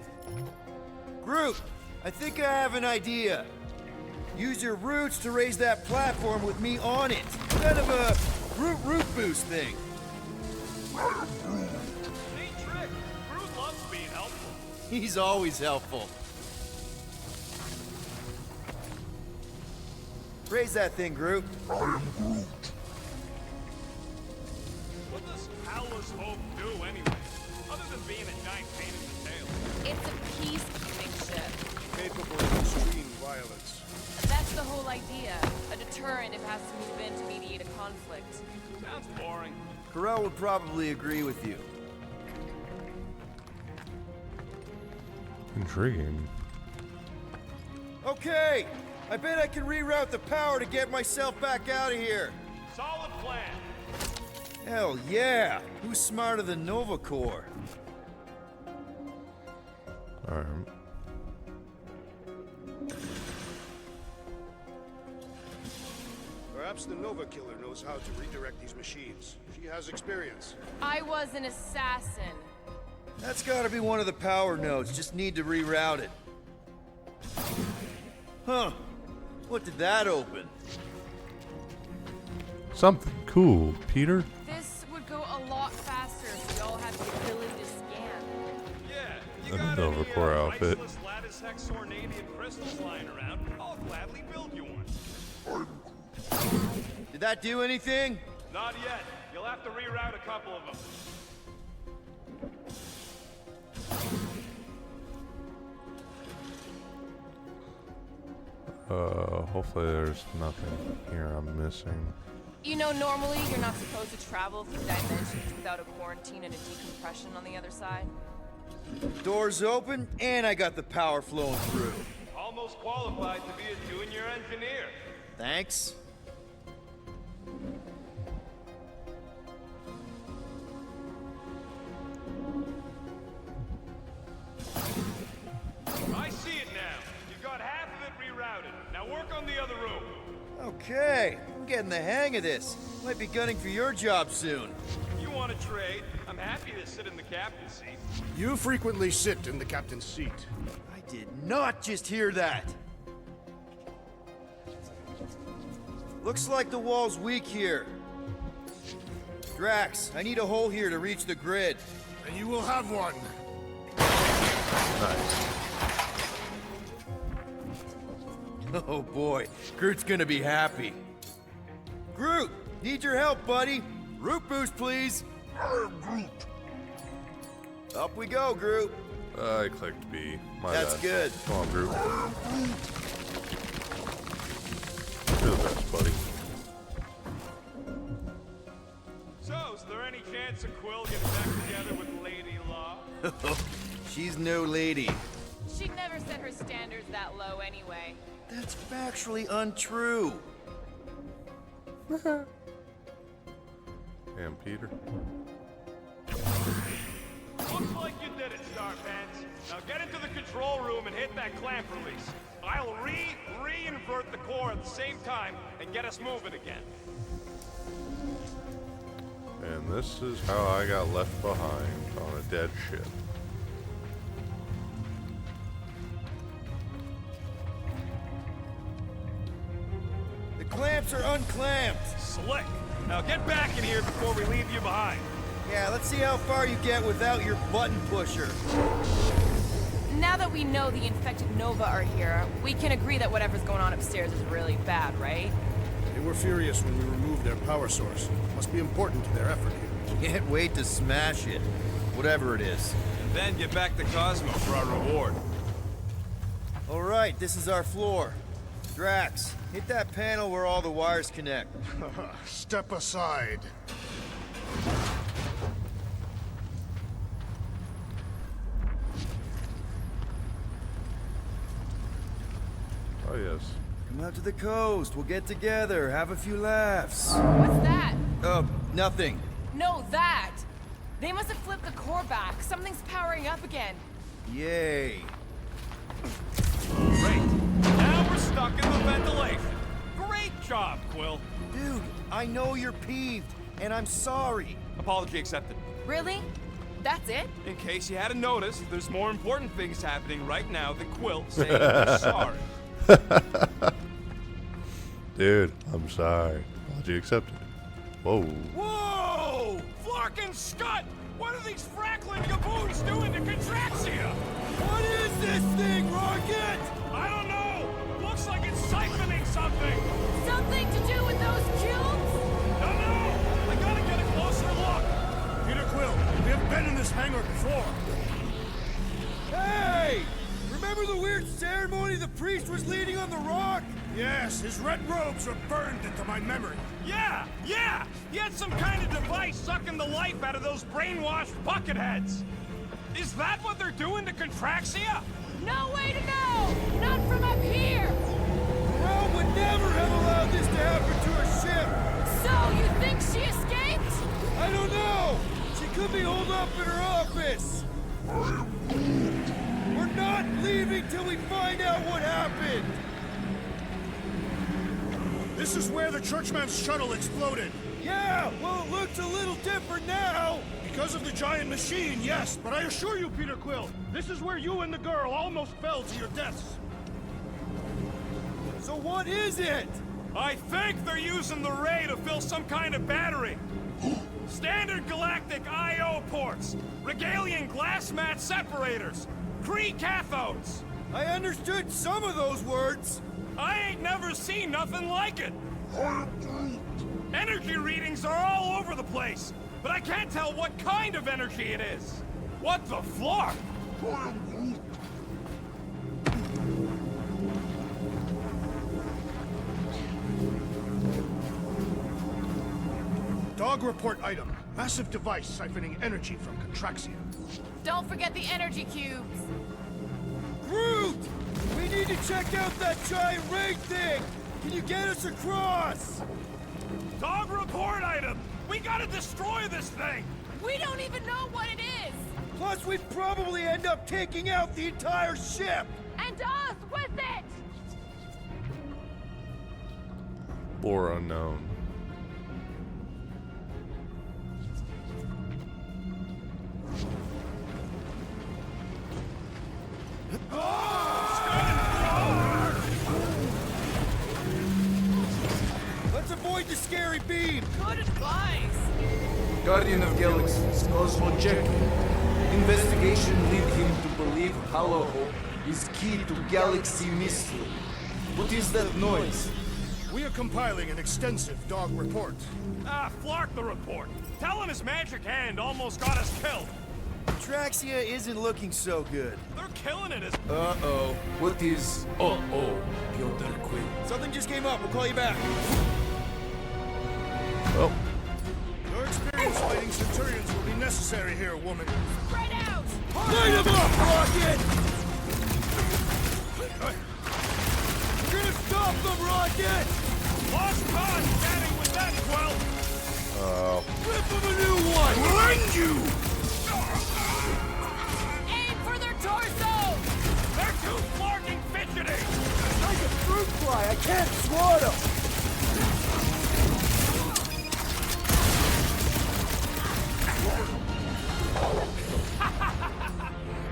B: Groot, I think I have an idea. Use your roots to raise that platform with me on it. Kind of a root boost thing.
I: Neat trick. Groot loves being helpful.
B: He's always helpful. Raise that thing, Groot.
I: What does Howler's Hope do anyway? Other than being a giant pain in the tail.
E: It's a peacekeeping ship.
D: Capable of extreme violence.
E: That's the whole idea. A deterrent if it has to move in to mediate a conflict.
I: Sounds boring.
B: Carell would probably agree with you.
A: Intriguing.
B: Okay, I bet I can reroute the power to get myself back out of here.
I: Solid plan.
B: Hell yeah! Who's smarter than Nova Corps?
A: Alright.
D: Perhaps the Nova Killer knows how to redirect these machines. She has experience.
E: I was an assassin.
B: That's gotta be one of the power nodes. Just need to reroute it. Huh. What did that open?
A: Something cool, Peter.
E: This would go a lot faster if we all had the ability to scan.
I: Yeah, you
A: A
I: got
A: Nova
I: any
A: Corps outfit.
I: priceless lattice hexornadian crystals lying around, I'll gladly build you one.
B: Did that do anything?
I: Not yet. You'll have to reroute a couple of them.
A: Hopefully there's nothing here I'm missing.
E: You know, normally you're not supposed to travel through dimensions without a quarantine and a decompression on the other side.
B: Doors open, and I got the power flowing through.
I: Almost qualified to be a junior engineer.
B: Thanks.
I: I see it now. You got half of it rerouted. Now work on the other room.
B: Okay, I'm getting the hang of this. Might be gunning for your job soon.
I: You want to trade? I'm happy to sit in the captain's seat.
D: You frequently sit in the captain's seat.
B: I did not just hear that. Looks like the wall's weak here. Drax, I need a hole here to reach the grid.
D: And you will have one.
A: Nice.
B: Oh boy, Groot's gonna be happy. Groot, need your help, buddy. Root boost, please.
C: I'm Groot.
B: Up we go, Groot.
A: I clicked B. My
B: That's
A: bad.
B: good.
A: Come on, Groot. You're the best, buddy.
I: So, is there any chance of Quill getting back together with Lady Law?
B: She's no lady.
E: She'd never set her standards that low anyway.
B: That's factually untrue.
A: And Peter.
I: Looks like you did it, Starpants. Now get into the control room and hit that clamp release. I'll re-invert the core at the same time and get us moving again.
A: And this is how I got left behind on a dead ship.
B: The clamps are unclamped.
I: Slick. Now get back in here before we leave you behind.
B: Yeah, let's see how far you get without your button pusher.
E: Now that we know the infected Nova are here, we can agree that whatever's going on upstairs is really bad, right?
D: They were furious when we removed their power source. Must be important to their effort here.
B: Can't wait to smash it. Whatever it is.
I: And then get back to Cosmo for our reward.
B: All right, this is our floor. Drax, hit that panel where all the wires connect.
D: Step aside.
A: Oh, yes.
B: Come out to the coast. We'll get together, have a few laughs.
E: What's that?
B: Nothing.
E: No, that! They must have flipped the core back. Something's powering up again.
B: Yay.
I: Great. Now we're stuck in the ventilation. Great job, Quill.
B: Dude, I know you're peeved, and I'm sorry.
I: Apology accepted.
E: Really? That's it?
I: In case you hadn't noticed, there's more important things happening right now than Quill saying he's sorry.
A: Dude, I'm sorry. Apology accepted. Whoa.
I: Whoa! Flarkin' Scud! What are these frackling gaboons doing to Contraxia?
B: What is this thing, Rocket?
I: I don't know! Looks like it's siphoning something!
E: Something to do with those cubes?
I: Don't know! I gotta get a closer look!
D: Peter Quill, we have been in this hangar before.
B: Hey! Remember the weird ceremony the priest was leading on the rock?
D: Yes, his red robes are burned into my memory.
I: Yeah! He had some kind of device sucking the life out of those brainwashed bucketheads! Is that what they're doing to Contraxia?
E: No way to know! Not from up here!
B: Rome would never have allowed this to happen to a ship!
E: So, you think she escaped?
B: I don't know! She could be holed up in her office! We're not leaving till we find out what happened!
D: This is where the Churchman's shuttle exploded.
B: Yeah, well, it looks a little different now.
D: Because of the giant machine, yes. But I assure you, Peter Quill, this is where you and the girl almost fell to your deaths.
B: So what is it?
I: I think they're using the ray to fill some kind of battery. Standard galactic I.O. ports, Regalian glass mat separators, Kree cathodes.
B: I understood some of those words.
I: I ain't never seen nothing like it. Energy readings are all over the place, but I can't tell what kind of energy it is. What the flark?
D: Dog report item. Massive device siphoning energy from Contraxia.
E: Don't forget the energy cubes.
B: Groot! We need to check out that giant ray thing! Can you get us across?
I: Dog report item! We gotta destroy this thing!
E: We don't even know what it is!
B: Plus, we'd probably end up taking out the entire ship!
E: And us with it!
A: Or unknown.
B: Let's avoid the scary beam!
E: Good advice!
H: Guardian of Galaxies, Cosmo Check. Investigation lead him to believe Hollow Hope is key to galaxy mystery. What is that noise?
D: We are compiling an extensive dog report.
I: Ah, flark the report. Telling his magic hand almost got us killed.
B: Traxia isn't looking so good.
I: They're killing it as...
H: Uh-oh. What is uh-oh, Piotr Quill?
B: Something just came up. We'll call you back.
A: Well,
D: Your experience fighting Centurions will be necessary here, woman.
E: Spread out!
B: Light him up, Rocket! We're gonna stop them, Rocket!
I: Lost cause standing with that, Quill!
B: Rip him a new one!
D: We'll end you!
E: Aim for their torso!
I: They're too flarking fidgety!
B: Like a fruit fly, I can't swat him!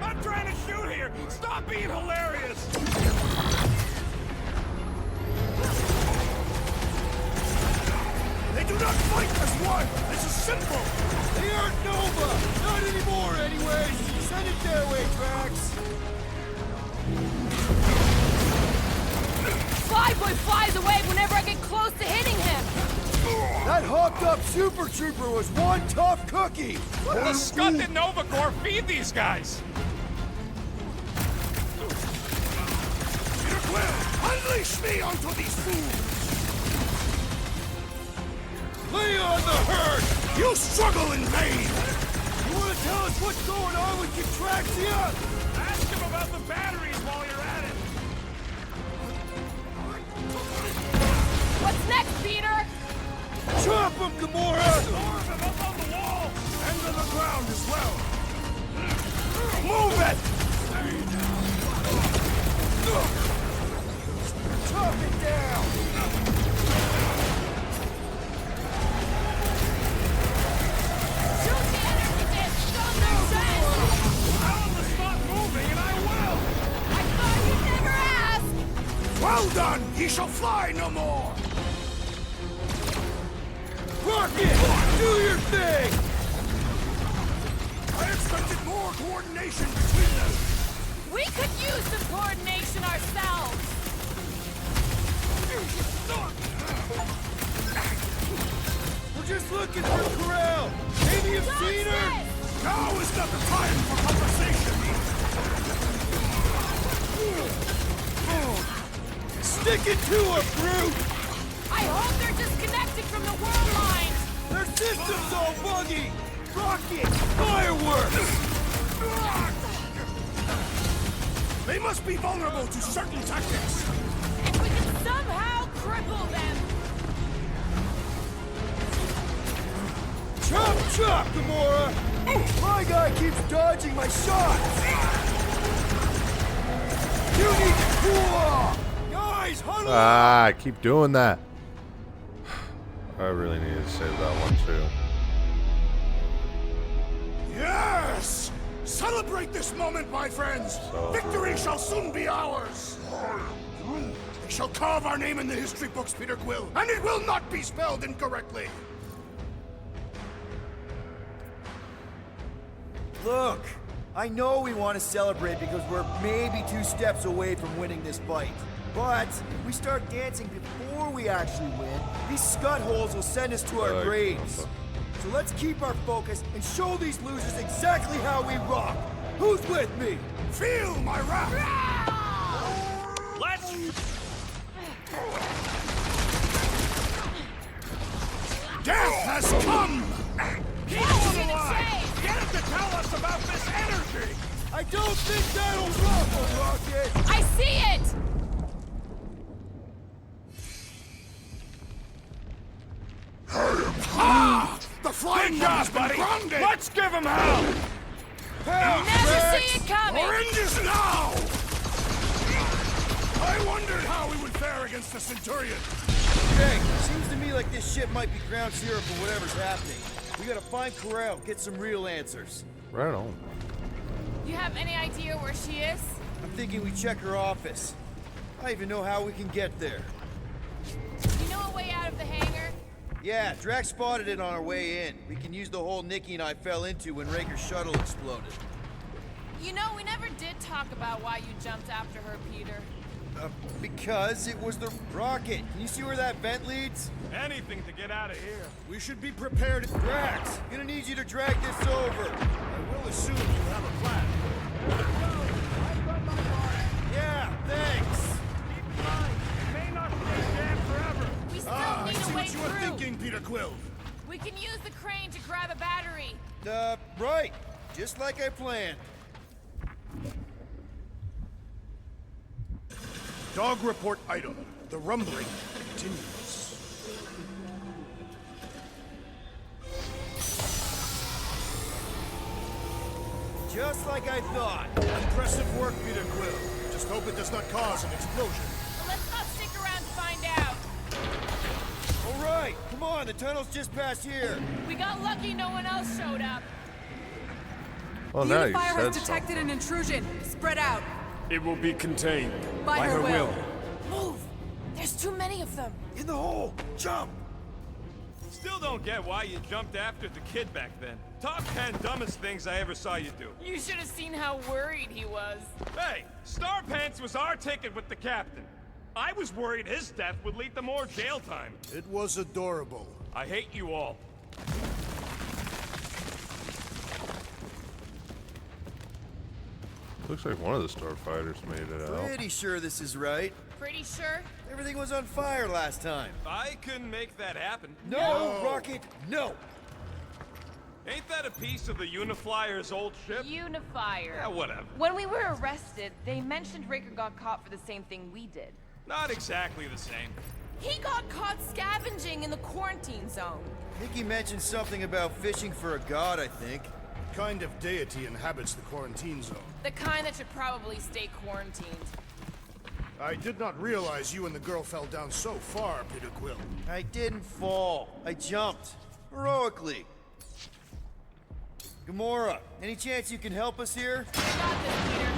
I: I'm trying to shoot here! Stop being hilarious!
D: They do not fight as one! This is simple!
B: They aren't Nova! Not anymore, anyways! Send it their way, Drax!
E: Flyboy flies away whenever I get close to hitting him!
B: That hawked-up Super Trooper was one tough cookie!
I: What the scud did Nova Corps feed these guys?
D: Peter Quill, unleash me onto these fools!
B: Lay on the herd!
D: You struggle in vain!
B: You wanna tell us what's going on with Contraxia?
I: Ask him about the batteries while you're at it!
E: What's next, Peter?
B: Chop him, Gamora!
I: Storm him up on the wall!
D: And on the ground as well! Move it!
B: Chop it down!
E: Shoot the energy discs on their chest!
I: Tell him to stop moving and I will!
E: I thought you'd never ask!
D: Well done! He shall fly no more!
B: Rocket! Do your thing!
D: I expected more coordination between them!
E: We could use some coordination ourselves!
B: We're just looking for Corral! Maybe you've seen her?
D: Now is not the time for conversation!
B: Stick it to her, Groot!
E: I hope they're disconnected from the world lines!
B: Their system's all buggy! Rockets! Fireworks!
D: They must be vulnerable to certain tactics!
E: If we can somehow cripple them!
B: Chop, chop, Gamora! My guy keeps dodging my shots! You need to cool off! Guys, huddle up!
A: I keep doing that. I really needed to save that one too.
D: Yes! Celebrate this moment, my friends! Victory shall soon be ours! They shall carve our name in the history books, Peter Quill, and it will not be spelled incorrectly!
B: Look, I know we want to celebrate because we're maybe 2 steps away from winning this fight. But if we start dancing before we actually win, these scut holes will send us to our graves. So let's keep our focus and show these losers exactly how we rock. Who's with me?
D: Feel my wrath!
I: Let's...
D: Death has come!
I: Keep on alive! Get him to tell us about this energy!
B: I don't think that'll ruffle, Rocket!
E: I see it!
D: Ah! The flying
I: Good
D: one
I: job,
D: has been
I: buddy!
D: grounded!
I: Let's give him hell!
E: Never see it coming!
D: Oranges now! I wondered how we would fare against the Centurion.
B: Hey, seems to me like this ship might be ground zero for whatever's happening. We gotta find Corral, get some real answers.
A: Right on.
E: You have any idea where she is?
B: I'm thinking we check her office. I even know how we can get there.
E: You know a way out of the hangar?
B: Yeah, Drax spotted it on our way in. We can use the hole Nikki and I fell into when Raker's shuttle exploded.
E: You know, we never did talk about why you jumped after her, Peter.
B: Because it was the rocket. Can you see where that vent leads?
I: Anything to get out of here.
B: We should be prepared. Drax, gonna need you to drag this over.
D: I will assume you have a plan.
B: Yeah, thanks.
I: Keep in mind, it may not stay jammed forever.
E: We still
D: I
E: need
D: see
E: a way
D: what you were
E: through.
D: thinking, Peter Quill.
E: We can use the crane to grab a battery.
B: Right. Just like I planned.
D: Dog report item. The rumbling continues.
B: Just like I thought.
D: Impressive work, Peter Quill. Just hope it does not cause an explosion.
E: Well, let's not stick around to find out.
B: All right, come on. The tunnel's just past here.
E: We got lucky no one else showed up.
A: Well,
L: The
A: now you
L: Unifier
A: said
L: has detected an intrusion. Spread out.
I: It will be contained.
L: By her will.
E: Move! There's too many of them.
B: In the hole. Jump.
I: Still don't get why you jumped after the kid back then. Top 10 dumbest things I ever saw you do.
E: You should have seen how worried he was.
I: Hey, Star Pants was our ticket with the captain. I was worried his death would lead to more jail time.
D: It was adorable.
I: I hate you all.
A: Looks like one of the starfighters made it out.
B: Pretty sure this is right.
E: Pretty sure?
B: Everything was on fire last time.
I: I couldn't make that happen.
B: No, Rocket, no.
I: Ain't that a piece of the Uniflyer's old ship?
K: Unifier.
I: Yeah, whatever.
K: When we were arrested, they mentioned Raker got caught for the same thing we did.
I: Not exactly the same.
E: He got caught scavenging in the quarantine zone.
B: Nikki mentioned something about fishing for a god, I think.
D: What kind of deity inhabits the quarantine zone?
E: The kind that should probably stay quarantined.
D: I did not realize you and the girl fell down so far, Peter Quill.
B: I didn't fall. I jumped. Heroically. Gamora, any chance you can help us here?
E: I got this, Peter.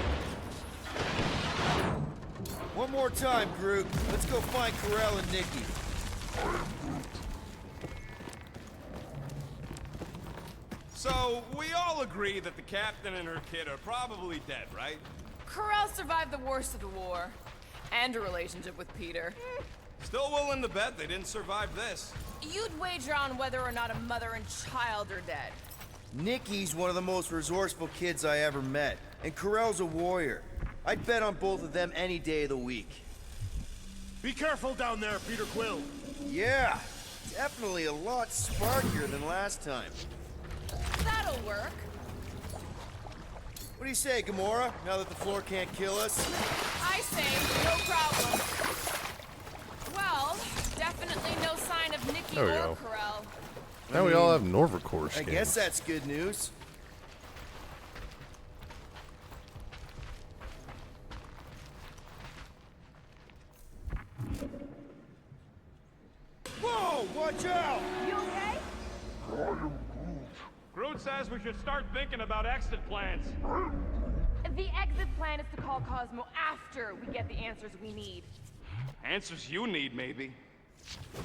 B: One more time, Groot. Let's go find Corral and Nikki.
I: So, we all agree that the captain and her kid are probably dead, right?
E: Corral survived the worst of the war. And a relationship with Peter.
I: Still willing to bet they didn't survive this.
E: You'd wager on whether or not a mother and child are dead.
B: Nikki's one of the most resourceful kids I ever met. And Corral's a warrior. I'd bet on both of them any day of the week.
D: Be careful down there, Peter Quill.
B: Yeah, definitely a lot sparkier than last time.
E: That'll work.
B: What do you say, Gamora, now that the floor can't kill us?
E: I say, no problem. Well, definitely no sign of Nikki
A: There we
E: or
A: go.
E: Corral.
A: Now we all have Norvacore
B: I
A: skins.
B: guess that's good news.
D: Whoa!
B: Watch out!
E: You okay?
I: Groot says we should start thinking about exit plans.
E: The exit plan is to call Cosmo after we get the answers we need.
I: Answers you need, maybe.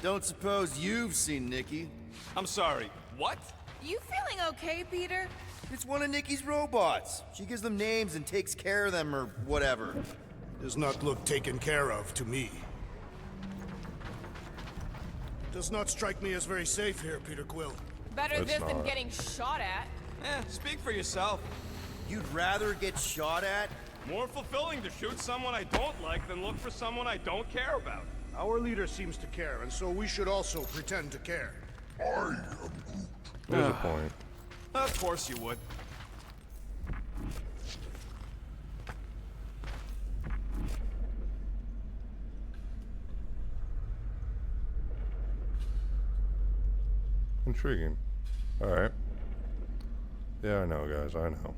B: Don't suppose you've seen Nikki?
I: I'm sorry, what?
L: You feeling okay, Peter?
B: It's one of Nikki's robots. She gives them names and takes care of them or whatever.
D: Does not look taken care of to me. Does not strike me as very safe here, Peter Quill.
E: Better
A: It's
E: this than
A: not.
E: getting shot at.
G: Speak for yourself.
B: You'd rather get shot at?
I: More fulfilling to shoot someone I don't like than look for someone I don't care about.
D: Our leader seems to care, and so we should also pretend to care.
A: There's a point.
I: Of course you would.
A: Intriguing. Alright. Yeah, I know, guys. I know.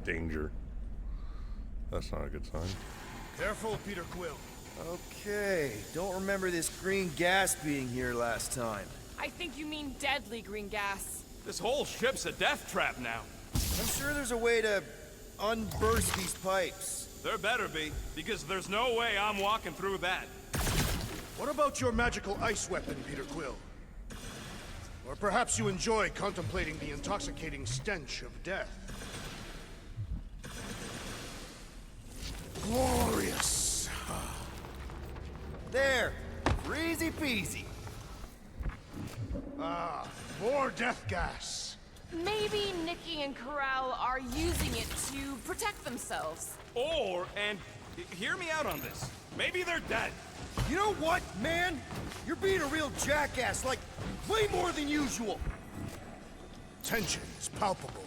A: Danger. That's not a good sign.
D: Careful, Peter Quill.
B: Okay, don't remember this green gas being here last time.
E: I think you mean deadly green gas.
I: This whole ship's a death trap now.
B: I'm sure there's a way to unburst these pipes.
I: There better be, because there's no way I'm walking through that.
D: What about your magical ice weapon, Peter Quill? Or perhaps you enjoy contemplating the intoxicating stench of death. Glorious.
B: There, easy peasy.
D: Ah, more death gas.
E: Maybe Nikki and Corral are using it to protect themselves.
I: Or, and hear me out on this, maybe they're dead.
B: You know what, man? You're being a real jackass, like, way more than usual.
D: Tension is palpable.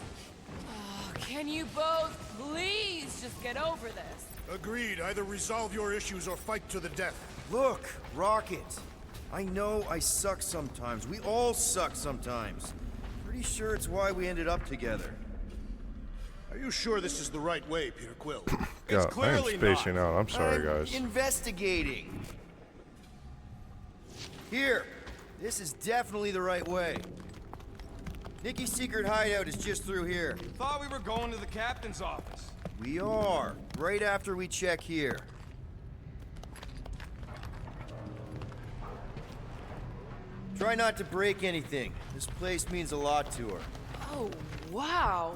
E: Oh, can you both please just get over this?
D: Agreed. Either resolve your issues or fight to the death.
B: Look, Rocket. I know I suck sometimes. We all suck sometimes. Pretty sure it's why we ended up together.
D: Are you sure this is the right way, Peter Quill?
A: God, I am
I: clearly
A: spacing
I: not.
A: out. I'm sorry,
B: I'm
A: guys.
B: investigating. Here, this is definitely the right way. Nikki's secret hideout is just through here.
I: Thought we were going to the captain's office.
B: We are, right after we check here. Try not to break anything. This place means a lot to her.
E: Oh, wow.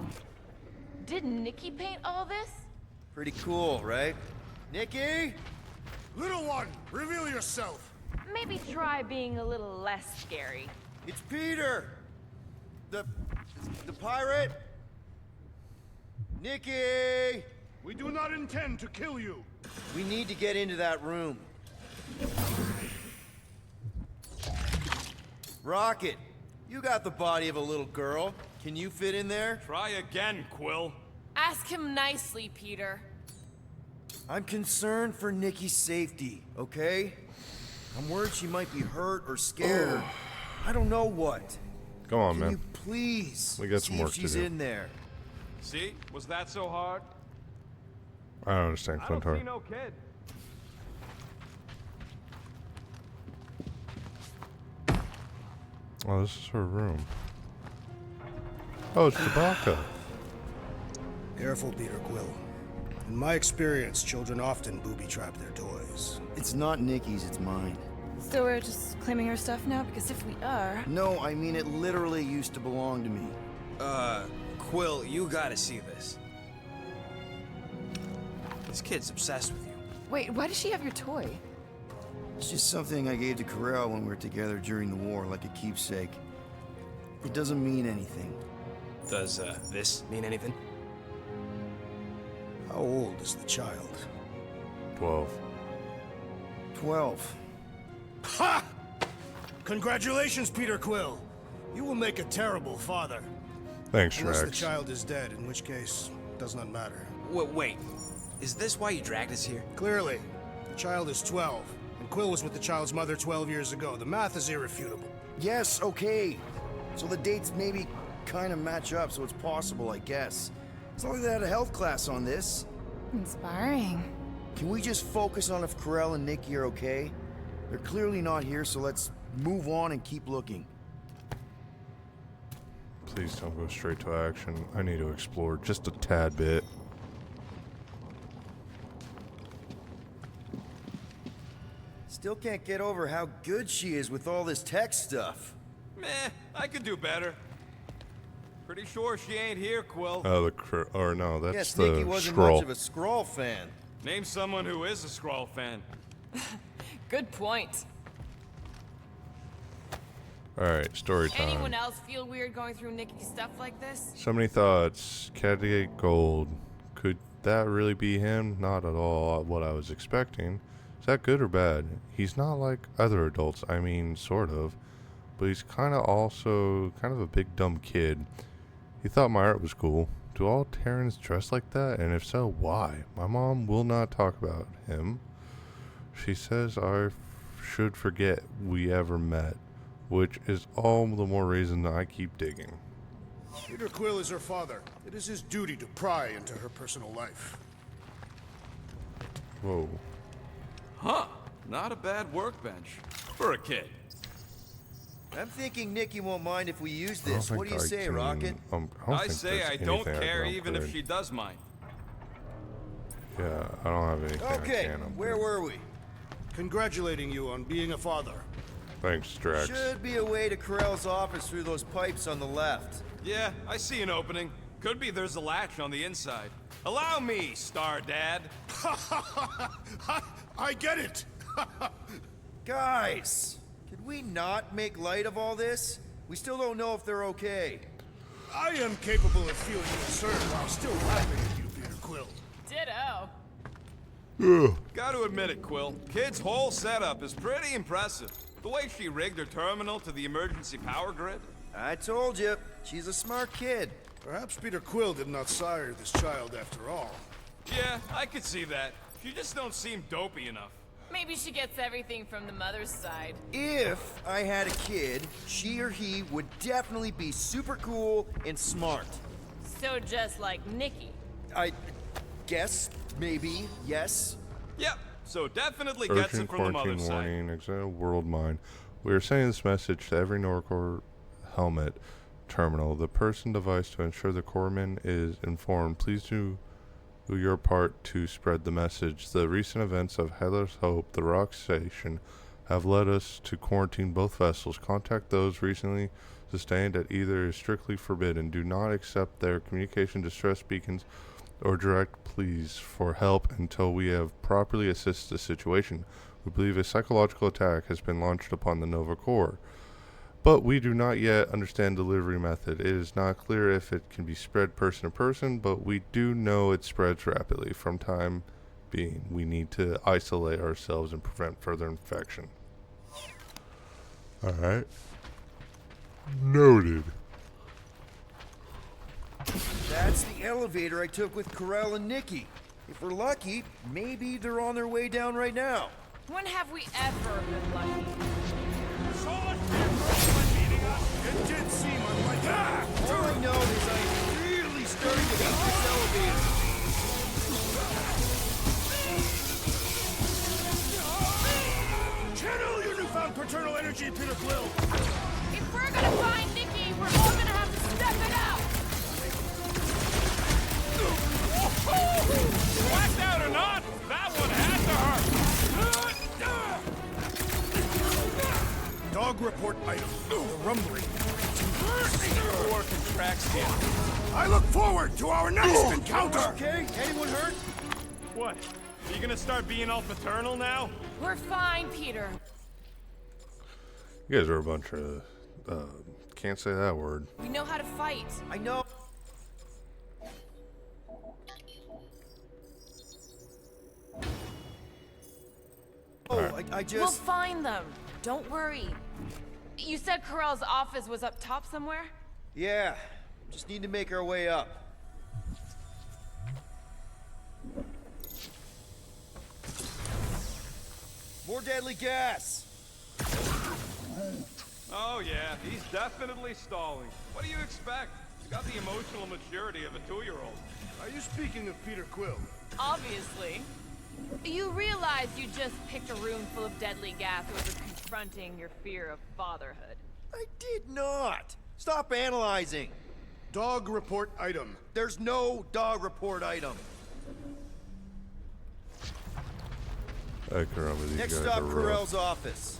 E: Did Nikki paint all this?
B: Pretty cool, right? Nikki?
D: Little one, reveal yourself.
E: Maybe try being a little less scary.
B: It's Peter! The pirate? Nikki!
D: We do not intend to kill you.
B: We need to get into that room. Rocket, you got the body of a little girl. Can you fit in there?
I: Try again, Quill.
E: Ask him nicely, Peter.
B: I'm concerned for Nikki's safety, okay? I'm worried she might be hurt or scared. I don't know what.
A: Come on,
B: Can
A: man.
B: you please
A: We got some
B: see
A: work
B: if
A: to
B: she's
A: do.
B: in there?
I: See? Was that so hard?
A: I don't understand,
I: I don't
A: Clintar.
I: see no kid.
A: Oh, this is her room. Oh, it's Chewbacca.
D: Careful, Peter Quill. In my experience, children often booby-trap their toys.
B: It's not Nikki's, it's mine.
L: So we're just claiming her stuff now? Because if we are...
B: No, I mean it literally used to belong to me.
G: Quill, you gotta see this. This kid's obsessed with you.
L: Wait, why does she have your toy?
B: It's just something I gave to Corral when we were together during the war, like a keepsake. It doesn't mean anything.
G: Does, this mean anything?
D: How old is the child?
A: 12.
B: 12.
D: Ha! Congratulations, Peter Quill. You will make a terrible father.
A: Thanks,
D: Unless the
A: Drax.
D: child is dead, in which case, does not matter.
G: Wait. Is this why you dragged us here?
D: Clearly, the child is 12, and Quill was with the child's mother 12 years ago. The math is irrefutable.
B: Yes, okay. So the dates maybe kind of match up, so it's possible, I guess. It's not like they had a health class on this.
L: Inspiring.
B: Can we just focus on if Corell and Nikki are okay? They're clearly not here, so let's move on and keep looking.
A: Please don't go straight to action. I need to explore just a tad bit.
B: Still can't get over how good she is with all this tech stuff.
I: Meh, I could do better. Pretty sure she ain't here, Quill.
A: Oh, or no, that's
B: Guess
A: the
B: Nikki wasn't
A: scroll.
B: much of a Skrull fan.
I: Name someone who is a Skrull fan.
E: Good point.
A: Alright, story time.
E: Anyone else feel weird going through Nikki's stuff like this?
A: So many thoughts. Cadgate Gold. Could that really be him? Not at all what I was expecting. Is that good or bad? He's not like other adults. I mean, sort of. But he's kind of a big dumb kid. He thought my art was cool. Do all Terrans dress like that? And if so, why? My mom will not talk about him. She says I should forget we ever met, which is all the more reason I keep digging.
D: Peter Quill is her father. It is his duty to pry into her personal life.
A: Whoa.
I: Huh. Not a bad workbench. For a kid.
B: I'm thinking Nikki won't mind if we use this. What do you say, Rocket?
I: I say I don't care even if she does mind.
A: Yeah, I don't have anything
B: Okay,
A: I can
B: where were we?
D: Congratulating you on being a father.
A: Thanks, Drax.
B: Should be a way to Corell's office through those pipes on the left.
I: Yeah, I see an opening. Could be there's a latch on the inside. Allow me, Star Dad.
D: I get it.
B: Guys, could we not make light of all this? We still don't know if they're okay.
D: I am capable of feeling concern while still laughing at you, Peter Quill.
E: Ditto.
I: Gotta admit it, Quill. Kid's whole setup is pretty impressive. The way she rigged her terminal to the emergency power grid.
B: I told you, she's a smart kid.
D: Perhaps Peter Quill did not sire this child after all.
I: Yeah, I could see that. She just don't seem dopey enough.
E: Maybe she gets everything from the mother's side.
B: If I had a kid, she or he would definitely be super cool and smart.
E: So just like Nikki.
B: I guess, maybe, yes.
I: Yep, so definitely gets it
A: Urgent
I: from the
A: quarantine
I: mother's side.
A: warning, exile world mine. We are sending this message to every Norcore helmet terminal. The person device to ensure the corpsman is informed. Please do your part to spread the message. The recent events of Headless Hope, the Rock Station, have led us to quarantine both vessels. Contact those recently sustained at either is strictly forbidden. Do not accept their communication distress beacons or direct pleas for help until we have properly assessed the situation. We believe a psychological attack has been launched upon the Nova Core, but we do not yet understand delivery method. It is not clear if it can be spread person to person, but we do know it spreads rapidly. From time being, we need to isolate ourselves and prevent further infection. Alright. Noted.
B: That's the elevator I took with Corell and Nikki. If we're lucky, maybe they're on their way down right now.
E: When have we ever been lucky?
I: So much different meeting us.
D: It did seem unlike that.
B: All I know is I'm really starting to hate this elevator.
D: Channel your newfound paternal energy, Peter Quill.
E: If we're gonna find Nikki, we're all gonna have to step it up!
I: Blacked out or not, that one had to hurt.
D: Dog report item. The rumbling.
I: Or contracts him.
D: I look forward to our next encounter.
B: Okay, anyone hurt?
I: What? Are you gonna start being all paternal now?
E: We're fine, Peter.
A: You guys are a bunch of, can't say that word.
E: We know how to fight.
B: I know. Oh, I just...
E: We'll find them. Don't worry. You said Corell's office was up top somewhere?
B: Yeah, just need to make our way up. More deadly gas!
I: Oh yeah, he's definitely stalling. What do you expect? He's got the emotional maturity of a 2-year-old.
D: Are you speaking of Peter Quill?
E: Obviously. You realize you just picked a room full of deadly gas over confronting your fear of fatherhood.
B: I did not! Stop analyzing!
D: Dog report item.
B: There's no dog report item.
A: I can remember these
B: Next
A: guys
B: stop,
A: are rough.
B: Corell's office.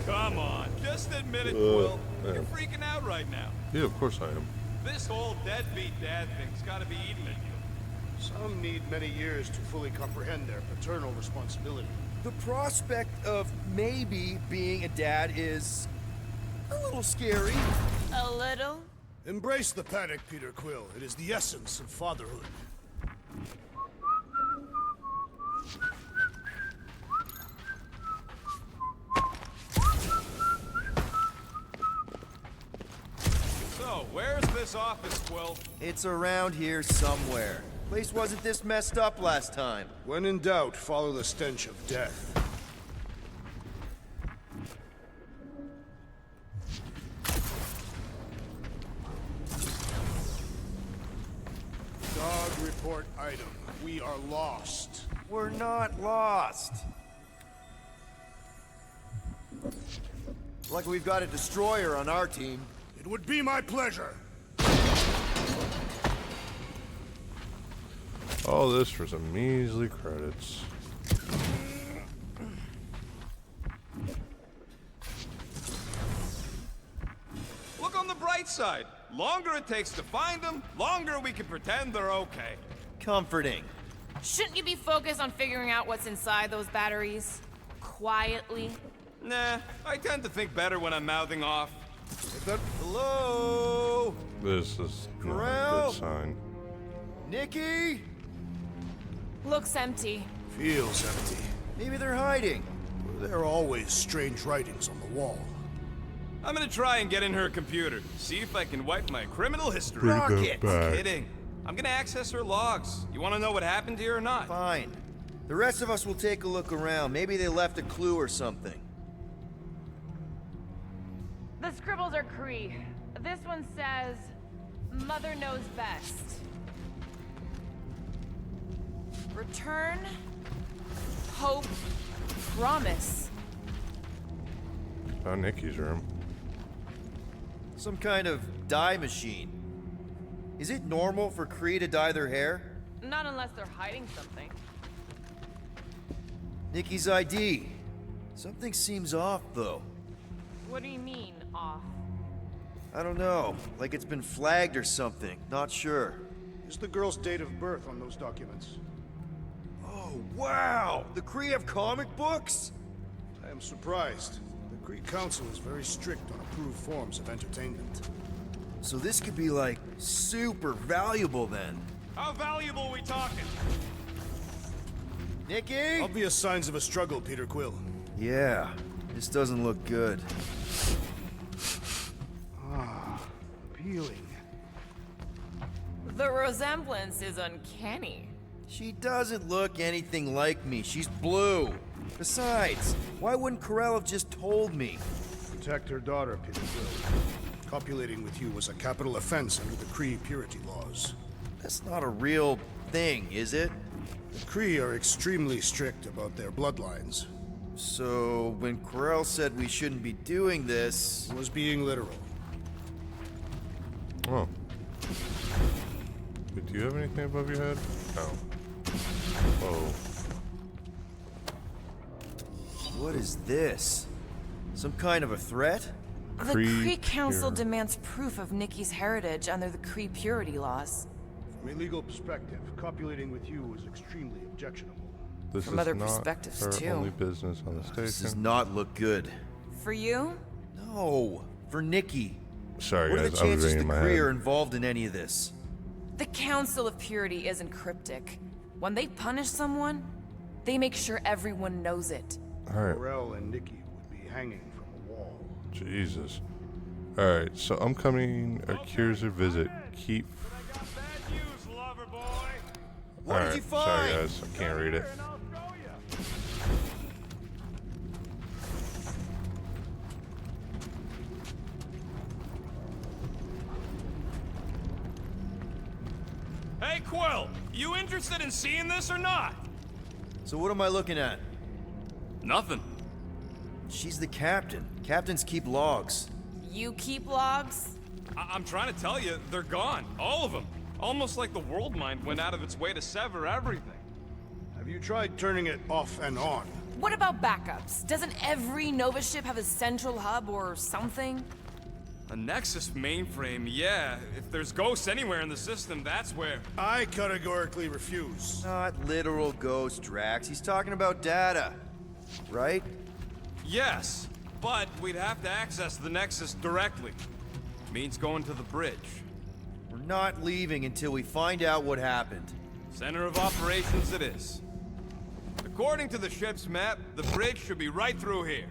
I: Come on, just admit it, Quill.
A: yeah.
I: You're freaking out right now.
A: Yeah, of course I am.
I: This whole deadbeat dad thing's gotta be eating at you.
D: Some need many years to fully comprehend their paternal responsibility.
B: The prospect of maybe being a dad is a little scary.
E: A little?
D: Embrace the panic, Peter Quill. It is the essence of fatherhood.
I: So, where's this office, Quill?
B: It's around here somewhere. Place wasn't this messed up last time.
D: When in doubt, follow the stench of death. Dog report item. We are lost.
B: We're not lost. Like we've got a destroyer on our team.
D: It would be my pleasure.
A: All this for some measly credits.
I: Look on the bright side. Longer it takes to find them, longer we can pretend they're okay.
B: Comforting.
E: Shouldn't you be focused on figuring out what's inside those batteries? Quietly?
I: Nah, I tend to think better when I'm mouthing off.
B: Hello?
A: This is not a
B: Corell?
A: good sign.
B: Nikki?
E: Looks empty.
D: Feels empty.
B: Maybe they're hiding.
D: There are always strange writings on the wall.
I: I'm gonna try and get in her computer, see if I can wipe my criminal history.
A: Bring that
B: Rocket.
A: back.
I: Kidding. I'm gonna access her logs. You wanna know what happened here or not?
B: Fine. The rest of us will take a look around. Maybe they left a clue or something.
E: The scribbles are Cree. This one says, Mother knows best. Return, hope, promise.
A: Found Nikki's room.
B: Some kind of dye machine. Is it normal for Kree to dye their hair?
E: Not unless they're hiding something.
B: Nikki's ID. Something seems off, though.
E: What do you mean, off?
B: I don't know. Like it's been flagged or something. Not sure.
D: Is the girl's date of birth on those documents?
B: Oh, wow! The Kree have comic books?
D: I am surprised. The Kree Council is very strict on approved forms of entertainment.
B: So this could be, like, super valuable then.
I: How valuable we talking?
B: Nikki?
D: Obvious signs of a struggle, Peter Quill.
B: Yeah, this doesn't look good.
D: Appealing.
E: The resemblance is uncanny.
B: She doesn't look anything like me. She's blue. Besides, why wouldn't Corell have just told me?
D: Protect her daughter, Peter Quill. Copulating with you was a capital offense under the Kree purity laws.
B: That's not a real thing, is it?
D: The Kree are extremely strict about their bloodlines.
B: So, when Corell said we shouldn't be doing this...
D: He was being literal.
A: Oh. Wait, do you have anything above your head? No. Oh.
B: What is this? Some kind of a threat?
L: The
A: Kree
L: Kree Council
A: pure.
L: demands proof of Nikki's heritage under the Kree purity laws.
D: From a legal perspective, copulating with you was extremely objectionable.
A: This
L: From
A: is
L: other
A: not
L: perspectives,
A: our
L: too.
A: only business on the
B: This does
A: station.
B: not look good.
L: For you?
B: No, for Nikki.
A: Sorry
B: What are
A: guys,
B: the
A: I was
B: chances
A: reading
B: the
A: in my
B: Kree are
A: head.
B: involved in any of this?
L: The Council of Purity isn't cryptic. When they punish someone, they make sure everyone knows it.
A: Alright,
D: Corell and Nikki would be hanging from a wall.
A: Jesus. Alright, so I'm coming accused visit. Keep.
I: I got bad news, lover boy.
B: What did
A: Alright,
B: you
A: sorry
B: find?
A: guys, I can't read it.
I: And I'll show you. Hey, Quill, you interested in seeing this or not?
B: So what am I looking at?
I: Nothing.
B: She's the captain. Captains keep logs.
L: You keep logs?
I: I'm trying to tell you, they're gone. All of them. Almost like the world mind went out of its way to sever everything.
D: Have you tried turning it off and on?
L: What about backups? Doesn't every Nova ship have a central hub or something?
I: A Nexus mainframe, yeah. If there's ghosts anywhere in the system, that's where.
D: I categorically refuse.
B: Not literal ghost, Drax. He's talking about data. Right?
I: Yes, but we'd have to access the Nexus directly. Means going to the bridge.
B: We're not leaving until we find out what happened.
I: Center of operations it is. According to the ship's map, the bridge should be right through here.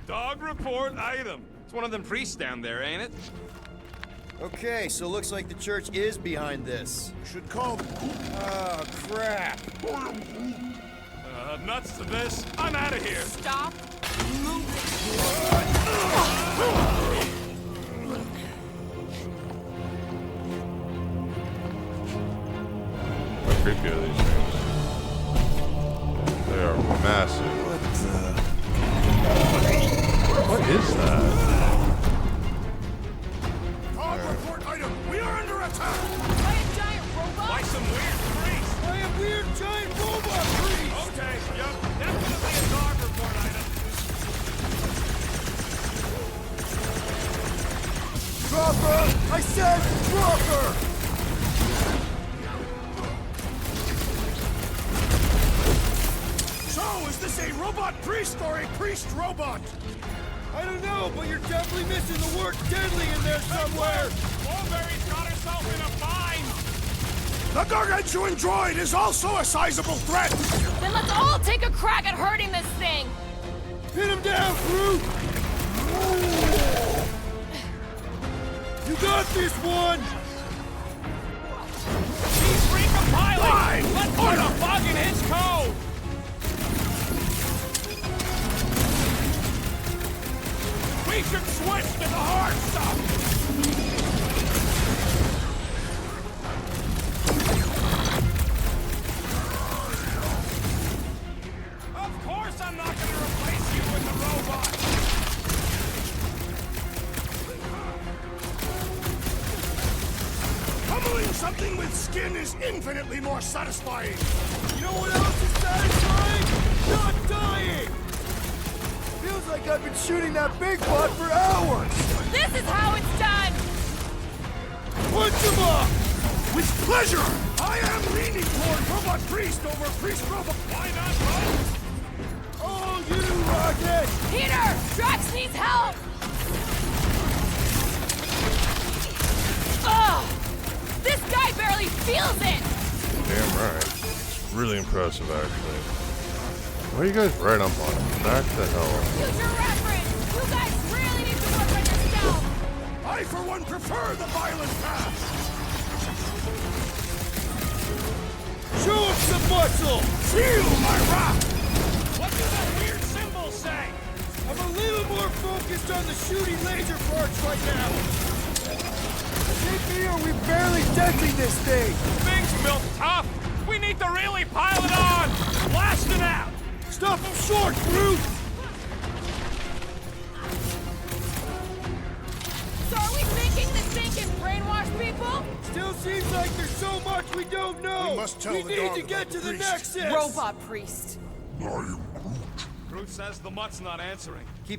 I: Dog report item. It's one of them priests down there, ain't it?
B: Okay, so looks like the church is behind this.
D: Should call them.
B: Oh, crap.
I: Nuts to this. I'm out of here.
L: Stop moving.
A: How creepy are these things? They are massive. What is that?
D: Dog report item. We are under attack.
L: By a giant robot?
I: By some weird priest.
B: By a weird giant robot priest!
I: Okay, yep. Definitely a dog report item.
B: Drop her! I said drop her!
D: So, is this a robot priest or a priest robot?
B: I don't know, but you're definitely missing the word deadly in there somewhere!
I: Mulberry's got herself in a bind!
D: The gargantuan droid is also a sizable threat!
E: Then let's all take a crack at hurting this thing!
B: Pin him down, Groot! You got this one!
I: He's recompiling! Let's put a bug in his code! We should switch to the hard stuff! Of course I'm not gonna replace you with the robot!
D: Pummeling something with skin is infinitely more satisfying!
B: You know what else is satisfying? Not dying! Feels like I've been shooting that big bot for hours!
E: This is how it's done!
B: Punch him up!
D: With pleasure! I am leaning toward robot priest over priest robot.
I: Why not both?
B: Oh, you rocket!
E: Peter! Drax needs help! Ugh! This guy barely feels it!
A: Damn right. It's really impressive, actually. Why are you guys right on bottom? Back the hell up.
E: Future reference! You guys really need to work on yourself!
D: I, for one, prefer the violent path!
B: Show him some muscle!
D: Feel my wrath!
I: What does that weird symbol say?
B: I'm a little more focused on the shooting laser parts right now! Take me or we barely denting this thing!
I: Thing's built tough! We need to really pile it on! Blast it out!
B: Stop him short, Groot!
E: So are we thinking this thing can brainwash people?
B: Still seems like there's so much we don't know!
D: We must tell
B: we
D: the
B: need
D: dog
B: to get
D: about
B: to
D: the
B: the
D: priest.
B: Nexus!
L: Robot priest.
C: I am Groot.
I: Groot says the mutt's not answering.
B: Keep